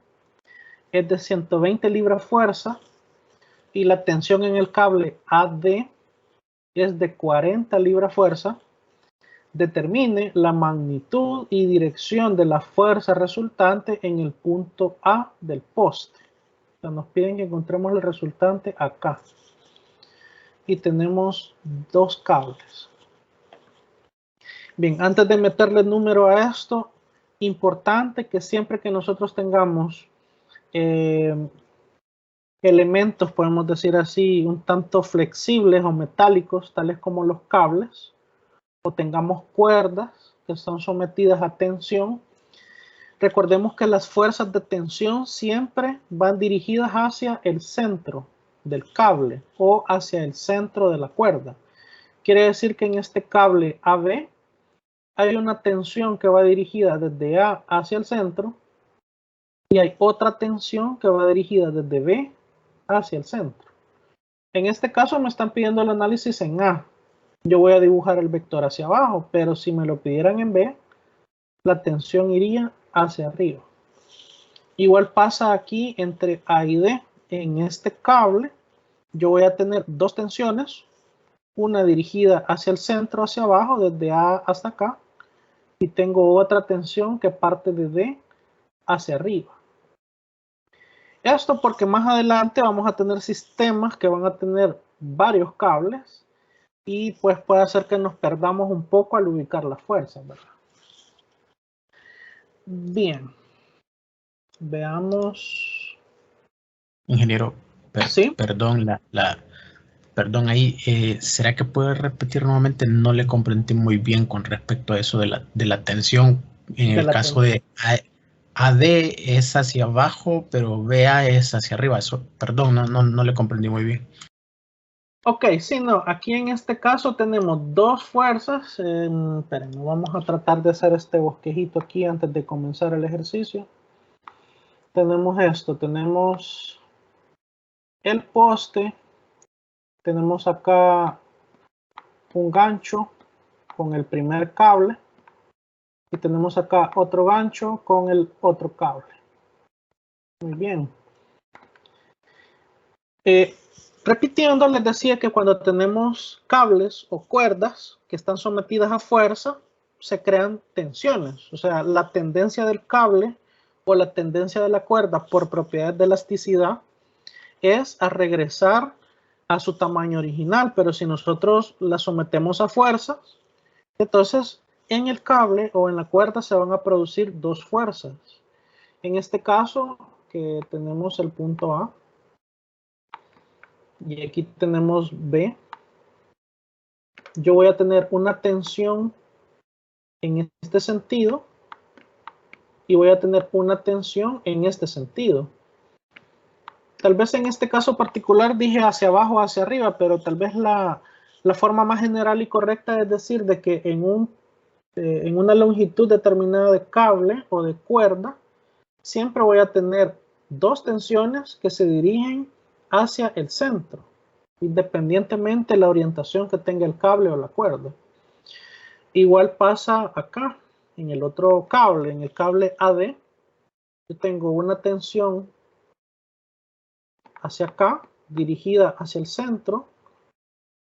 es de 120 libras fuerza, y la tensión en el cable AD es de 40 libras fuerza, determine la magnitud y dirección de la fuerza resultante en el punto A del poste. O sea, nos piden que encontremos el resultante acá. Y tenemos 2 cables. Bien, antes de meterle número a esto, importante que siempre que nosotros tengamos elementos, podemos decir así, un tanto flexibles o metálicos, tales como los cables, o tengamos cuerdas que están sometidas a tensión, recordemos que las fuerzas de tensión siempre van dirigidas hacia el centro del cable o hacia el centro de la cuerda. Quiere decir que en este cable AB hay una tensión que va dirigida desde A hacia el centro y hay otra tensión que va dirigida desde B hacia el centro. En este caso me están pidiendo el análisis en A. Yo voy a dibujar el vector hacia abajo, pero si me lo pidieran en B, la tensión iría hacia arriba. Igual pasa aquí entre A y D. En este cable yo voy a tener 2 tensiones, una dirigida hacia el centro, hacia abajo, desde A hasta acá, y tengo otra tensión que parte de D hacia arriba. Esto porque más adelante vamos a tener sistemas que van a tener varios cables y pues puede hacer que nos perdamos un poco al ubicar las fuerzas, ¿verdad? Bien, veamos. Ingeniero, ¿Sí? perdón, perdón ahí, ¿será que puede repetir nuevamente? No le comprendí muy bien con respecto a eso de la tensión. En el caso de AD es hacia abajo, pero BA es hacia arriba. Eso, perdón, no le comprendí muy bien. Ok, sí, no, aquí en este caso tenemos 2 fuerzas. Esperen, vamos a tratar de hacer este bosquejito aquí antes de comenzar el ejercicio. Tenemos esto, tenemos el poste, tenemos acá un gancho con el primer cable y tenemos acá otro gancho con el otro cable. Muy bien. Repitiendo, les decía que cuando tenemos cables o cuerdas que están sometidas a fuerza, se crean tensiones. O sea, la tendencia del cable o la tendencia de la cuerda por propiedades de elasticidad es a regresar a su tamaño original, pero si nosotros la sometemos a fuerzas, entonces en el cable o en la cuerda se van a producir dos fuerzas. En este caso, que tenemos el punto A y aquí tenemos B, yo voy a tener una tensión en este sentido y voy a tener una tensión en este sentido. Tal vez en este caso particular dije hacia abajo o hacia arriba, pero tal vez la forma más general y correcta es decir de que en una longitud determinada de cable o de cuerda, siempre voy a tener dos tensiones que se dirigen hacia el centro, independientemente de la orientación que tenga el cable o la cuerda. Igual pasa acá, en el otro cable, en el cable AD, yo tengo una tensión hacia acá, dirigida hacia el centro,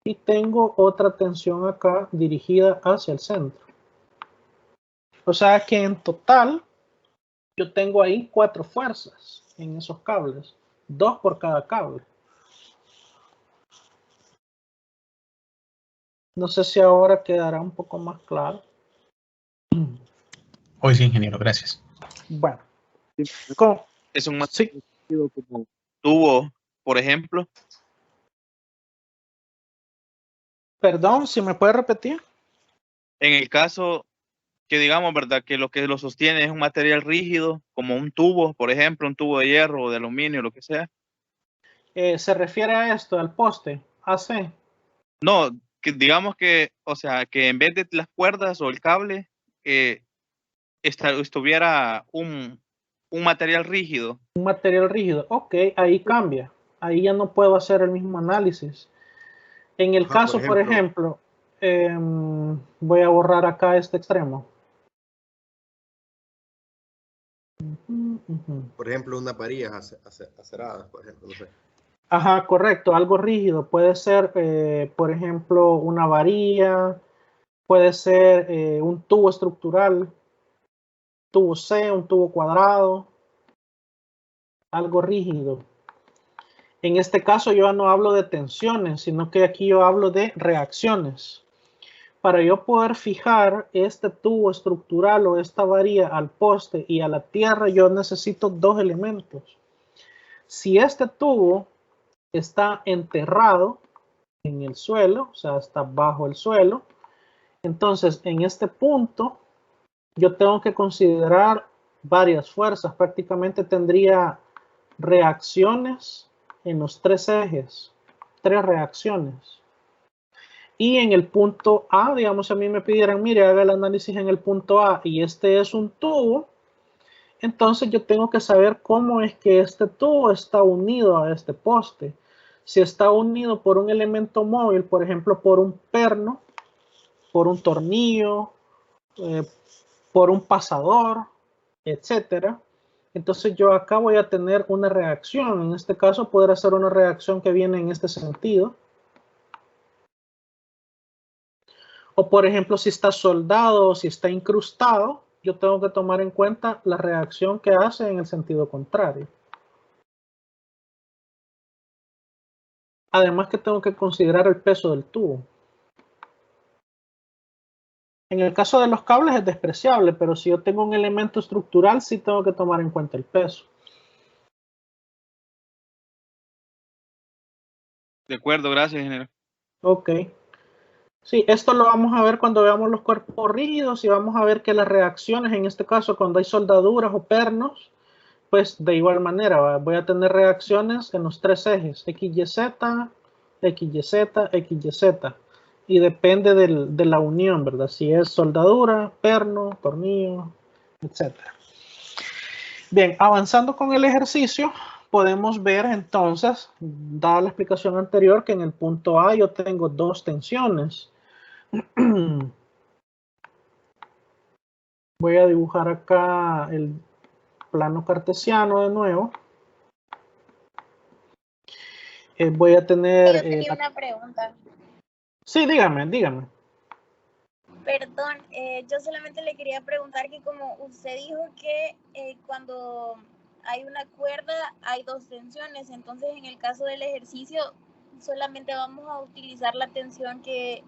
y tengo otra tensión acá, dirigida hacia el centro. O sea que en total, yo tengo ahí 4 fuerzas en esos cables, 2 por cada cable. No sé si ahora quedará un poco más claro. Hoy sí, ingeniero, gracias. Bueno. Es un sí. como tubo, por ejemplo. Perdón, ¿si me puede repetir? En el caso que digamos, ¿verdad? Que lo sostiene es un material rígido, como un tubo, por ejemplo, un tubo de hierro o de aluminio, lo que sea. ¿Se refiere a esto, al poste AC? No, que digamos que, o sea, que en vez de las cuerdas o el cable, estuviera un material rígido. Un material rígido, ok, ahí cambia. Ahí ya no puedo hacer el mismo análisis. En el caso, por ejemplo, voy a borrar acá este extremo. Por ejemplo, unas varillas aceradas, por ejemplo, no sé. Ajá, correcto, algo rígido. Puede ser, por ejemplo, una varilla, puede ser un tubo estructural, tubo C, un tubo cuadrado, algo rígido. En este caso yo no hablo de tensiones, sino que aquí yo hablo de reacciones. Para yo poder fijar este tubo estructural o esta varilla al poste y a la tierra, yo necesito dos elementos. Si este tubo está enterrado en el suelo, o sea, está bajo el suelo, entonces en este punto yo tengo que considerar varias fuerzas. Prácticamente tendría reacciones en los 3 ejes, 3 reacciones. Y en el punto A, digamos, a mí me pidieran, mire, haga el análisis en el punto A y este es un tubo, entonces yo tengo que saber cómo es que este tubo está unido a este poste. Si está unido por un elemento móvil, por ejemplo, por un perno, por un tornillo, por un pasador, etcétera. Entonces yo acá voy a tener una reacción. En este caso podrá ser una reacción que viene en este sentido. O por ejemplo, si está soldado o si está incrustado, yo tengo que tomar en cuenta la reacción que hace en el sentido contrario. Además que tengo que considerar el peso del tubo. En el caso de los cables es despreciable, pero si yo tengo un elemento estructural, sí tengo que tomar en cuenta el peso. De acuerdo, gracias, ingeniero. Ok. Sí, esto lo vamos a ver cuando veamos los cuerpos rígidos y vamos a ver que las reacciones, en este caso cuando hay soldaduras o pernos, pues de igual manera voy a tener reacciones en los 3 ejes, XYZ, XYZ, XYZ. Y depende de la unión, ¿verdad? Si es soldadura, perno, tornillo, etc. Bien, avanzando con el ejercicio, podemos ver entonces, dada la explicación anterior, que en el punto A yo tengo 2 tensiones. Voy a dibujar acá el plano cartesiano de nuevo. Voy a tener... Yo tenía una pregunta. Sí, dígame. Perdón, yo solamente le quería preguntar que como usted dijo que cuando hay una cuerda hay dos tensiones, entonces en el caso del ejercicio solamente vamos a utilizar la tensión que...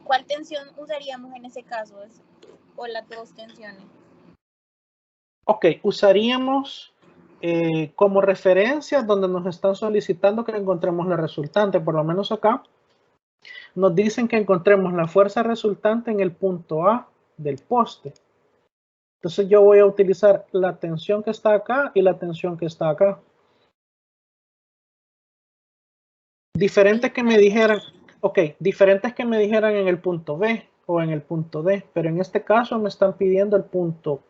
¿Cuál tensión usaríamos en ese caso? ¿O las dos tensiones? Ok, usaríamos como referencia donde nos están solicitando que encontremos la resultante, por lo menos acá. Nos dicen que encontremos la fuerza resultante en el punto A del poste. Entonces yo voy a utilizar la tensión que está acá y la tensión que está acá. Diferentes que me dijeran, diferentes que me dijeran en el punto B o en el punto D, pero en este caso me están pidiendo el punto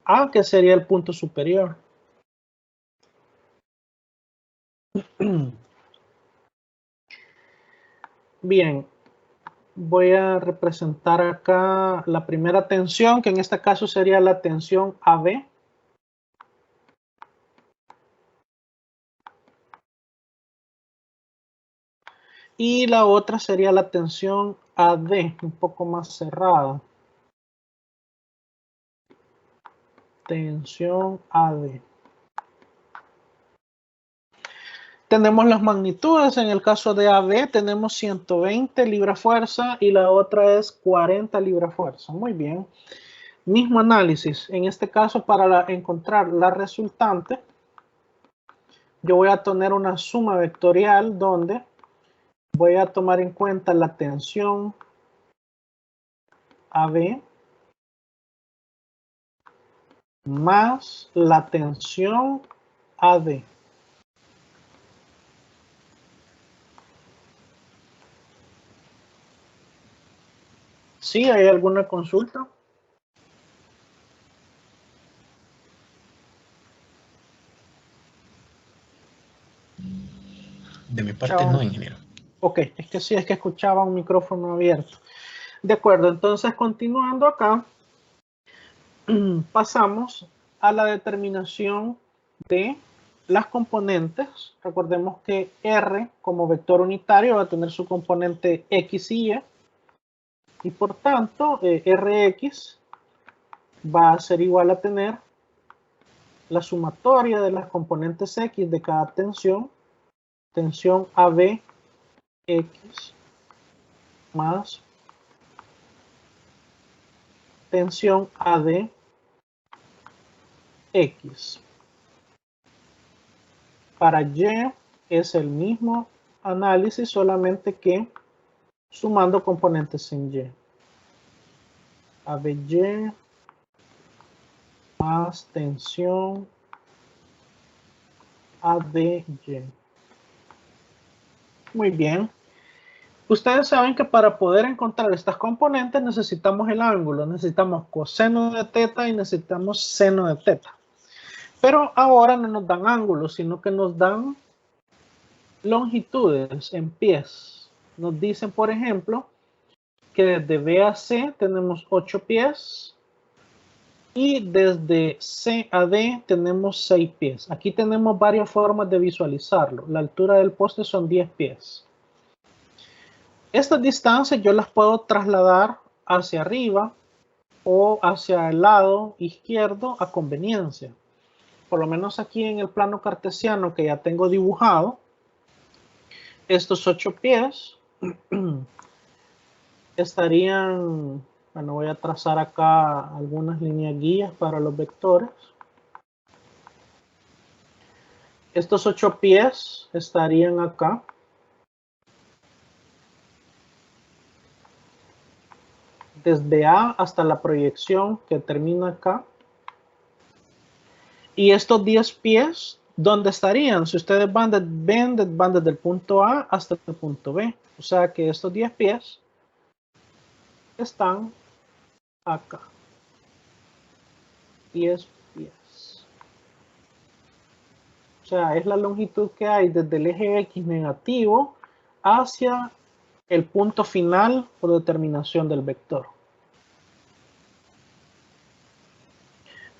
A, que sería el punto superior. Bien, voy a representar acá la primera tensión, que en este caso sería la tensión AB. Y la otra sería la tensión AD, un poco más cerrada. Tensión AD. Tenemos las magnitudes. En el caso de AB tenemos 120 libra-fuerza y la otra es 40 libra-fuerza. Muy bien. Mismo análisis. En este caso, para encontrar la resultante, yo voy a tener una suma vectorial donde voy a tomar en cuenta la tensión AB más la tensión AD. ¿Sí? ¿Hay alguna consulta? De mi parte no, ingeniero. Ok, es que sí, es que escuchaba un micrófono abierto. De acuerdo, entonces continuando acá, pasamos a la determinación de las componentes. Recordemos que R como vector unitario va a tener su componente X y Y. Y por tanto, Rx va a ser igual a tener la sumatoria de las componentes X de cada tensión. Tensión AB X más tensión AD X. Para Y es el mismo análisis, solamente que sumando componentes en Y. ABY más tensión ADY. Muy bien. Ustedes saben que para poder encontrar estas componentes necesitamos el ángulo, necesitamos coseno de teta y necesitamos seno de teta. Pero ahora no nos dan ángulos, sino que nos dan longitudes en pies. Nos dicen, por ejemplo, que desde B a C tenemos 8 pies y desde C a D tenemos 6 pies. Aquí tenemos varias formas de visualizarlo. La altura del poste son 10 pies. Estas distancias yo las puedo trasladar hacia arriba o hacia el lado izquierdo a conveniencia. Por lo menos aquí en el plano cartesiano que ya tengo dibujado, estos 8 pies estarían, bueno, voy a trazar acá algunas líneas guías para los vectores. Estos 8 pies estarían acá. Desde A hasta la proyección que termina acá. Y estos 10 pies, ¿dónde estarían? Si ustedes van desde el punto A hasta el punto B. O sea que estos 10 pies están acá. 10 pies. O sea, es la longitud que hay desde el eje X negativo hacia el punto final por determinación del vector.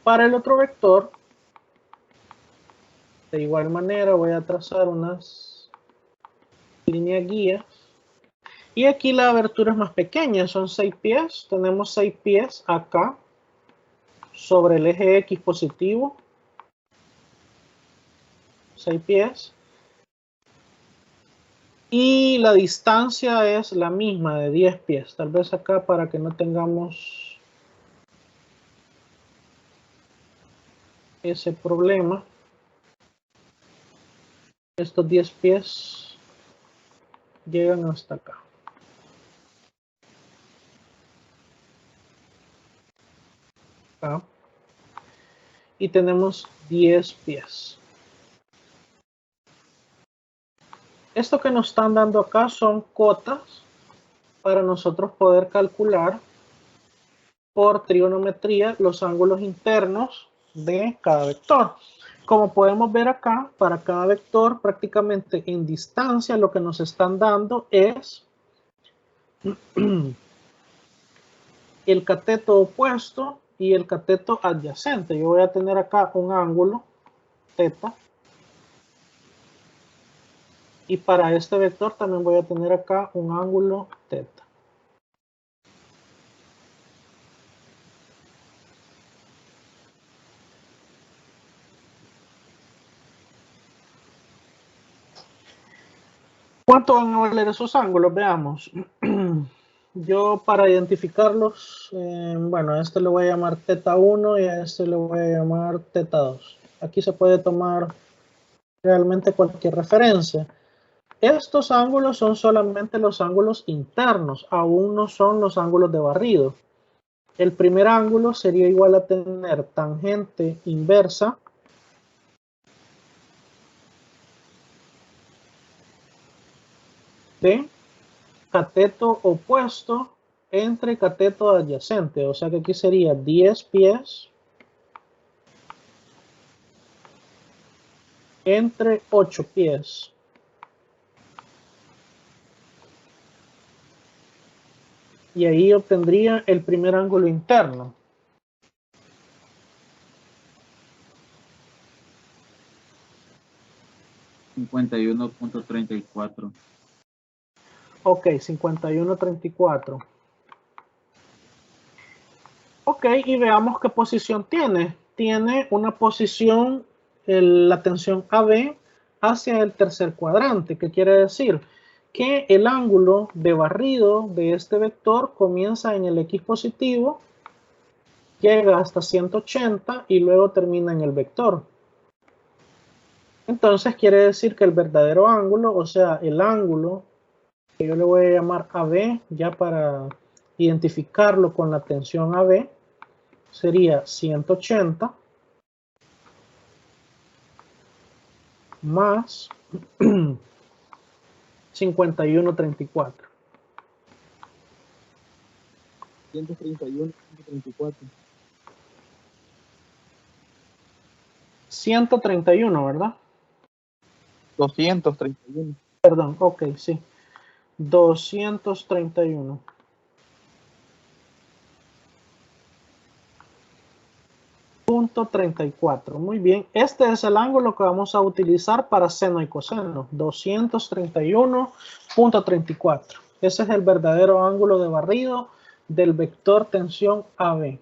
Para el otro vector, de igual manera voy a trazar unas líneas guías. Y aquí la abertura es más pequeña, son 6 pies. Tenemos 6 pies acá sobre el eje X positivo. 6 pies. Y la distancia es la misma de 10 pies. Tal vez acá para que no tengamos ese problema. Estos 10 pies llegan hasta acá. Y tenemos 10 pies. Esto que nos están dando acá son cotas para nosotros poder calcular por trigonometría los ángulos internos de cada vector. Como podemos ver acá, para cada vector prácticamente en distancia lo que nos están dando es el cateto opuesto y el cateto adyacente. Yo voy a tener acá un ángulo θ. Y para este vector también voy a tener acá un ángulo θ. ¿Cuánto van a valer esos ángulos? Veamos. Yo para identificarlos, bueno, a este le voy a llamar θ1 y a este le voy a llamar θ2. Aquí se puede tomar realmente cualquier referencia. Estos ángulos son solamente los ángulos internos, aún no son los ángulos de barrido. El primer ángulo sería igual a tener tangente inversa de cateto opuesto entre cateto adyacente. O sea que aquí sería 10 pies entre 8 pies. Y ahí obtendría el primer ángulo interno. $51.34. Ok, 51.34. Ok, y veamos qué posición tiene. Tiene una posición, la tensión AB hacia el tercer cuadrante. ¿Qué quiere decir? Que el ángulo de barrido de este vector comienza en el X positivo, llega hasta 180 y luego termina en el vector. Entonces quiere decir que el verdadero ángulo, o sea, el ángulo que yo le voy a llamar AB, ya para identificarlo con la tensión AB, sería 180 más 51.34. 131.34. 131, ¿verdad? 231. Perdón, ok, sí. 231. Punto 34. Muy bien. Este es el ángulo que vamos a utilizar para seno y coseno. 231.34. Ese es el verdadero ángulo de barrido del vector tensión AB.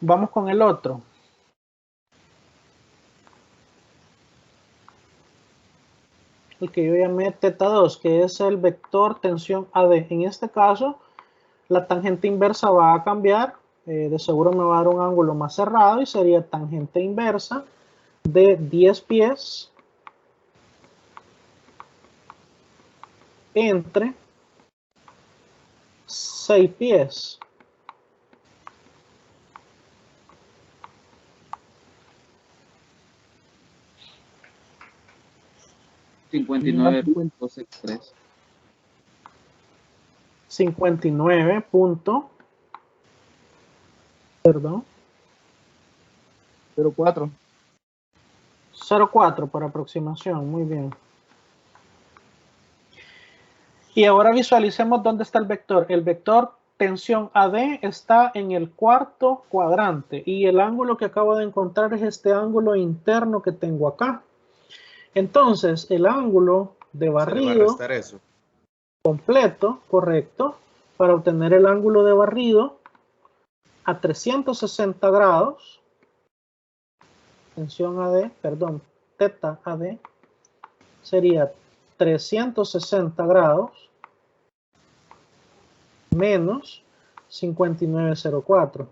Vamos con el otro. El que yo llamé θ2, que es el vector tensión AD. En este caso, la tangente inversa va a cambiar. De seguro me va a dar un ángulo más cerrado y sería tangente inversa de 10 pies entre 6 pies. $59.63. 59 punto, perdón, 04. 0,4 por aproximación. Muy bien. Y ahora visualicemos dónde está el vector. El vector tensión AD está en el cuarto cuadrante y el ángulo que acabo de encontrar es este ángulo interno que tengo acá. Entonces, el ángulo de barrido... Se le va a restar eso. Completo, correcto, para obtener el ángulo de barrido a 360 grados, tensión AD, perdón, teta AD, sería 360 grados menos 59.04.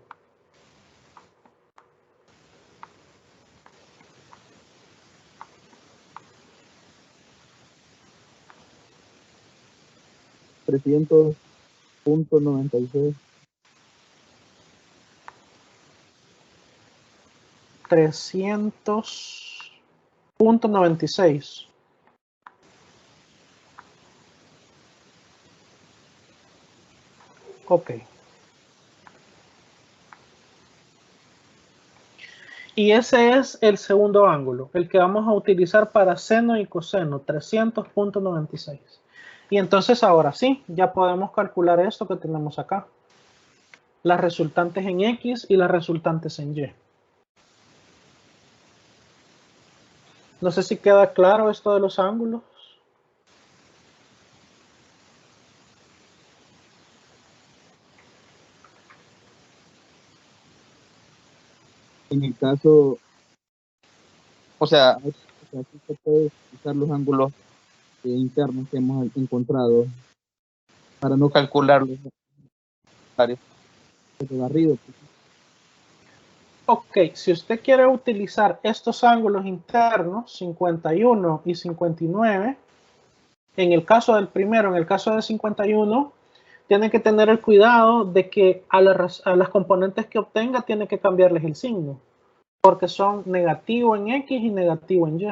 $300.96. 300.96. Ok. Y ese es el segundo ángulo, el que vamos a utilizar para seno y coseno, 300.96. Y entonces ahora sí, ya podemos calcular esto que tenemos acá. Las resultantes en X y las resultantes en Y. No sé si queda claro esto de los ángulos. En el caso, o sea, aquí se puede utilizar los ángulos internos que hemos encontrado para no calcular los áreas de barrido. Ok, si usted quiere utilizar estos ángulos internos, 51 y 59, en el caso del primero, en el caso de 51, tiene que tener el cuidado de que a las componentes que obtenga tiene que cambiarles el signo, porque son negativo en X y negativo en Y.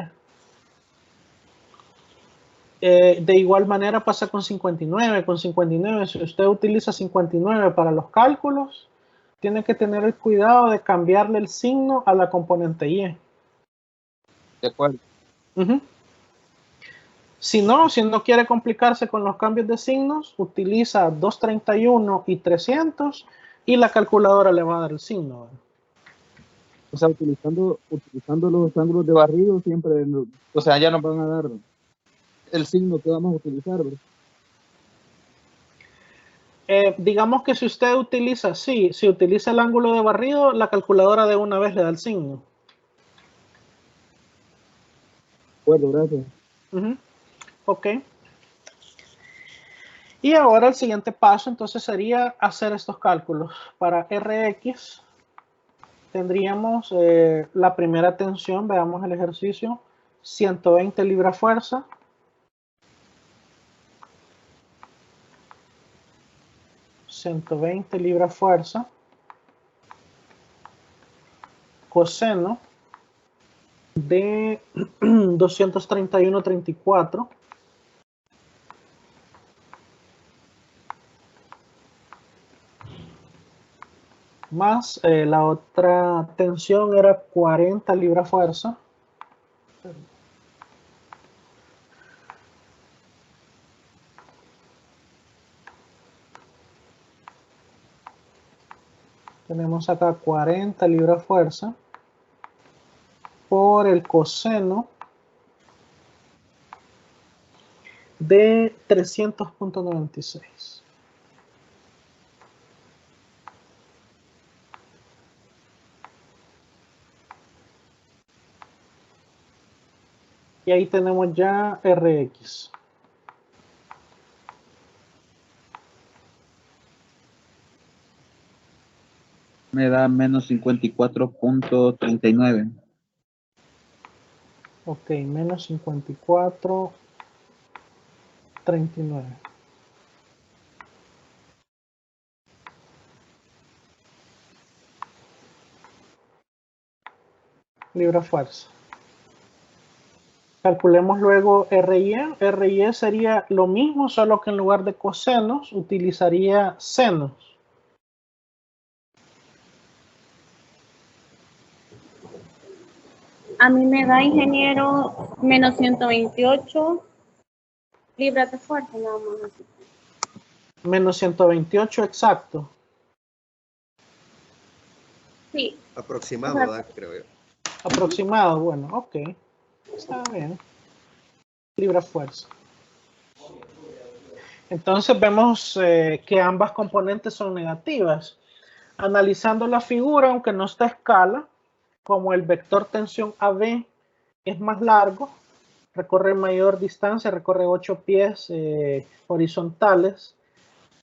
De igual manera pasa con 59. Con 59, si usted utiliza 59 para los cálculos, tiene que tener el cuidado de cambiarle el signo a la componente Y. De acuerdo. Si no quiere complicarse con los cambios de signos, utiliza 231 y 300 y la calculadora le va a dar el signo. O sea, utilizando los ángulos de barrido siempre, o sea, ya nos van a dar el signo que vamos a utilizar, ¿verdad? Digamos que si usted utiliza, si utiliza el ángulo de barrido, la calculadora de una vez le da el signo. Bueno, gracias. Ok. Y ahora el siguiente paso entonces sería hacer estos cálculos. Para Rx tendríamos la primera tensión, veamos el ejercicio, 120 libras fuerza. Coseno de 231.34 más la otra tensión era 40 libras fuerza. Tenemos acá 40 libras fuerza por el coseno de 300.96. Y ahí tenemos ya Rx. Me da menos 54.39. Ok, menos 54.39. Libras fuerza. Calculemos luego RY. RY sería lo mismo, solo que en lugar de cosenos utilizaría senos. A mí me da, ingeniero, menos 128 libras de fuerza, nada más. Menos 128 exacto. Sí. Aproximado, Ajá. ¿verdad? Creo yo. Aproximado, bueno, ok. Está bien. Libra fuerza. Entonces vemos que ambas componentes son negativas. Analizando la figura, aunque no está a escala, como el vector tensión AB es más largo, recorre mayor distancia, recorre 8 pies horizontales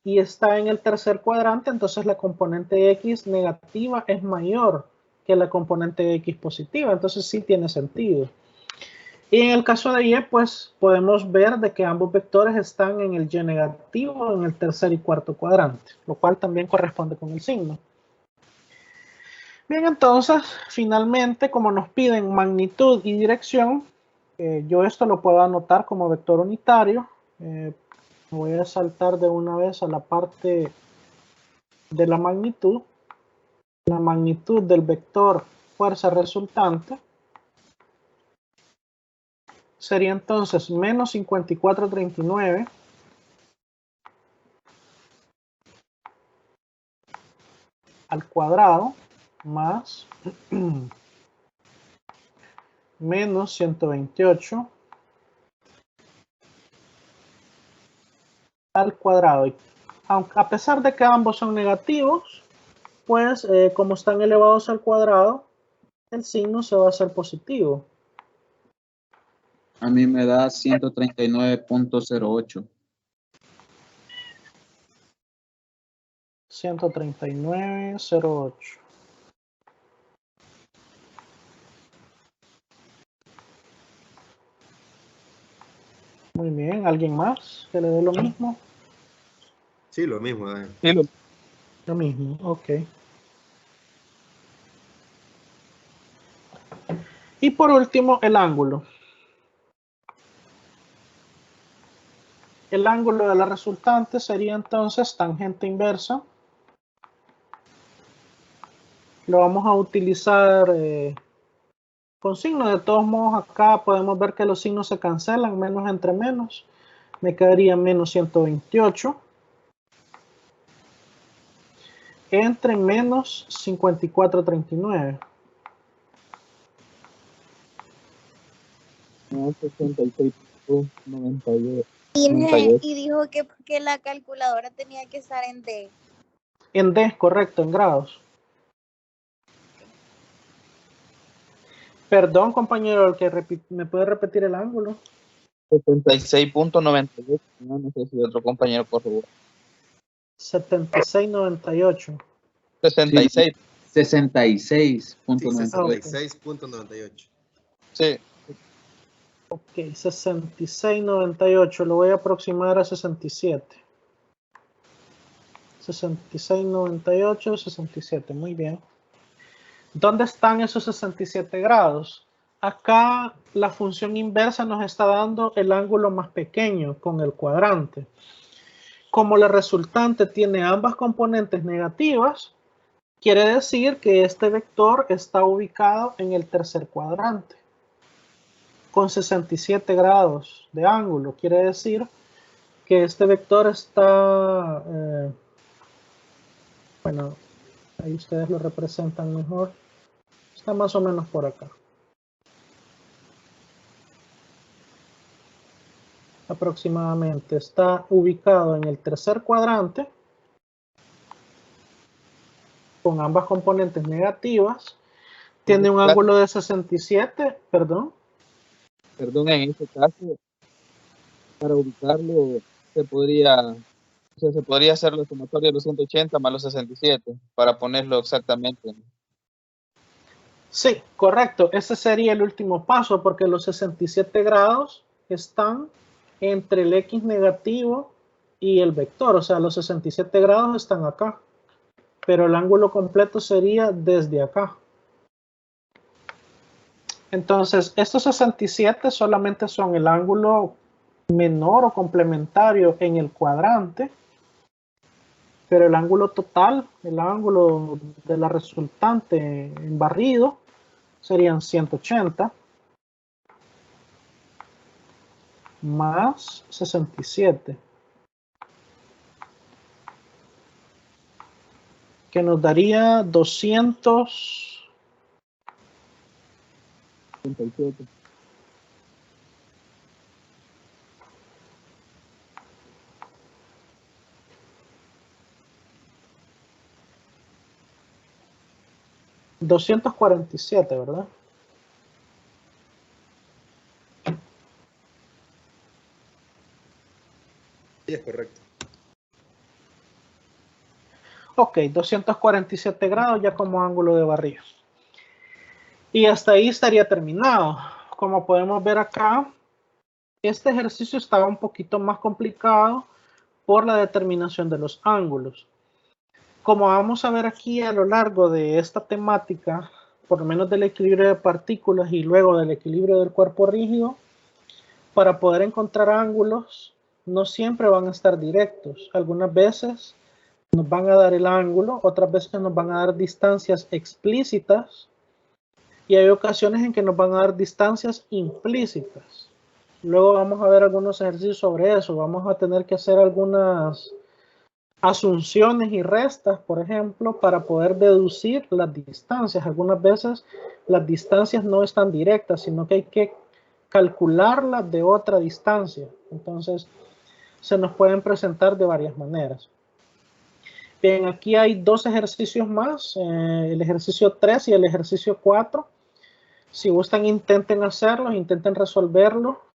y está en el tercer cuadrante, entonces la componente X negativa es mayor que la componente X positiva, entonces sí tiene sentido. Y en el caso de Y, pues podemos ver de que ambos vectores están en el Y negativo, en el tercer y cuarto cuadrante, lo cual también corresponde con el signo. Bien, entonces, finalmente, como nos piden magnitud y dirección, yo esto lo puedo anotar como vector unitario. Voy a saltar de una vez a la parte de la magnitud. La magnitud del vector fuerza resultante sería entonces menos 5439 al cuadrado más menos 128 al cuadrado. Aunque a pesar de que ambos son negativos, pues como están elevados al cuadrado, el signo se va a hacer positivo. A mí me da 139.08. 139.08. Muy bien, ¿alguien más que le dé lo mismo? Sí, lo mismo, ¿verdad? Sí, Lo mismo, ok. Y por último, el ángulo. El ángulo de la resultante sería entonces tangente inversa. Lo vamos a utilizar con signo. De todos modos, acá podemos ver que los signos se cancelan, menos entre menos. Me quedaría menos 128 entre menos 5439. 66.98. Y dijo que la calculadora tenía que estar en D. En D, correcto, en grados. Perdón, compañero, el que ¿me puede repetir el ángulo? 76.98. No sé si otro compañero corrobora. 76.98. 66. 66.98. 66.98. Sí. Ok, 66.98. Lo voy a aproximar a 67. 66.98, 67. Muy bien. ¿Dónde están esos 67 grados? Acá la función inversa nos está dando el ángulo más pequeño con el cuadrante. Como la resultante tiene ambas componentes negativas, quiere decir que este vector está ubicado en el tercer cuadrante con 67 grados de ángulo. Quiere decir que este vector está, bueno, ahí ustedes lo representan mejor, está más o menos por acá. Aproximadamente está ubicado en el tercer cuadrante con ambas componentes negativas. Tiene un ángulo de 67, perdón. Perdón, en este caso, para ubicarlo, se podría hacer la sumatoria de los 180 más los 67 para ponerlo exactamente. Sí, correcto. Ese sería el último paso porque los 67 grados están entre el X negativo y el vector. O sea, los 67 grados están acá. Pero el ángulo completo sería desde acá. Entonces, estos 67 solamente son el ángulo menor o complementario en el cuadrante. Pero el ángulo total, el ángulo de la resultante en barrido, serían 180 más 67. que nos daría 200. 37.247, ¿verdad? Sí, es correcto. Ok, 247 grados ya como ángulo de barrido. Y hasta ahí estaría terminado. Como podemos ver acá, este ejercicio estaba un poquito más complicado por la determinación de los ángulos. Como vamos a ver aquí a lo largo de esta temática, por lo menos del equilibrio de partículas y luego del equilibrio del cuerpo rígido, para poder encontrar ángulos no siempre van a estar directos. Algunas veces nos van a dar el ángulo, otras veces nos van a dar distancias explícitas y hay ocasiones en que nos van a dar distancias implícitas. Luego vamos a ver algunos ejercicios sobre eso. Vamos a tener que hacer algunas asunciones y restas, por ejemplo, para poder deducir las distancias. Algunas veces las distancias no están directas, sino que hay que calcularlas de otra distancia. Entonces, se nos pueden presentar de varias maneras. Bien, aquí hay dos ejercicios más, el ejercicio 3 y el ejercicio 4. Si gustan, intenten hacerlos, intenten resolverlo.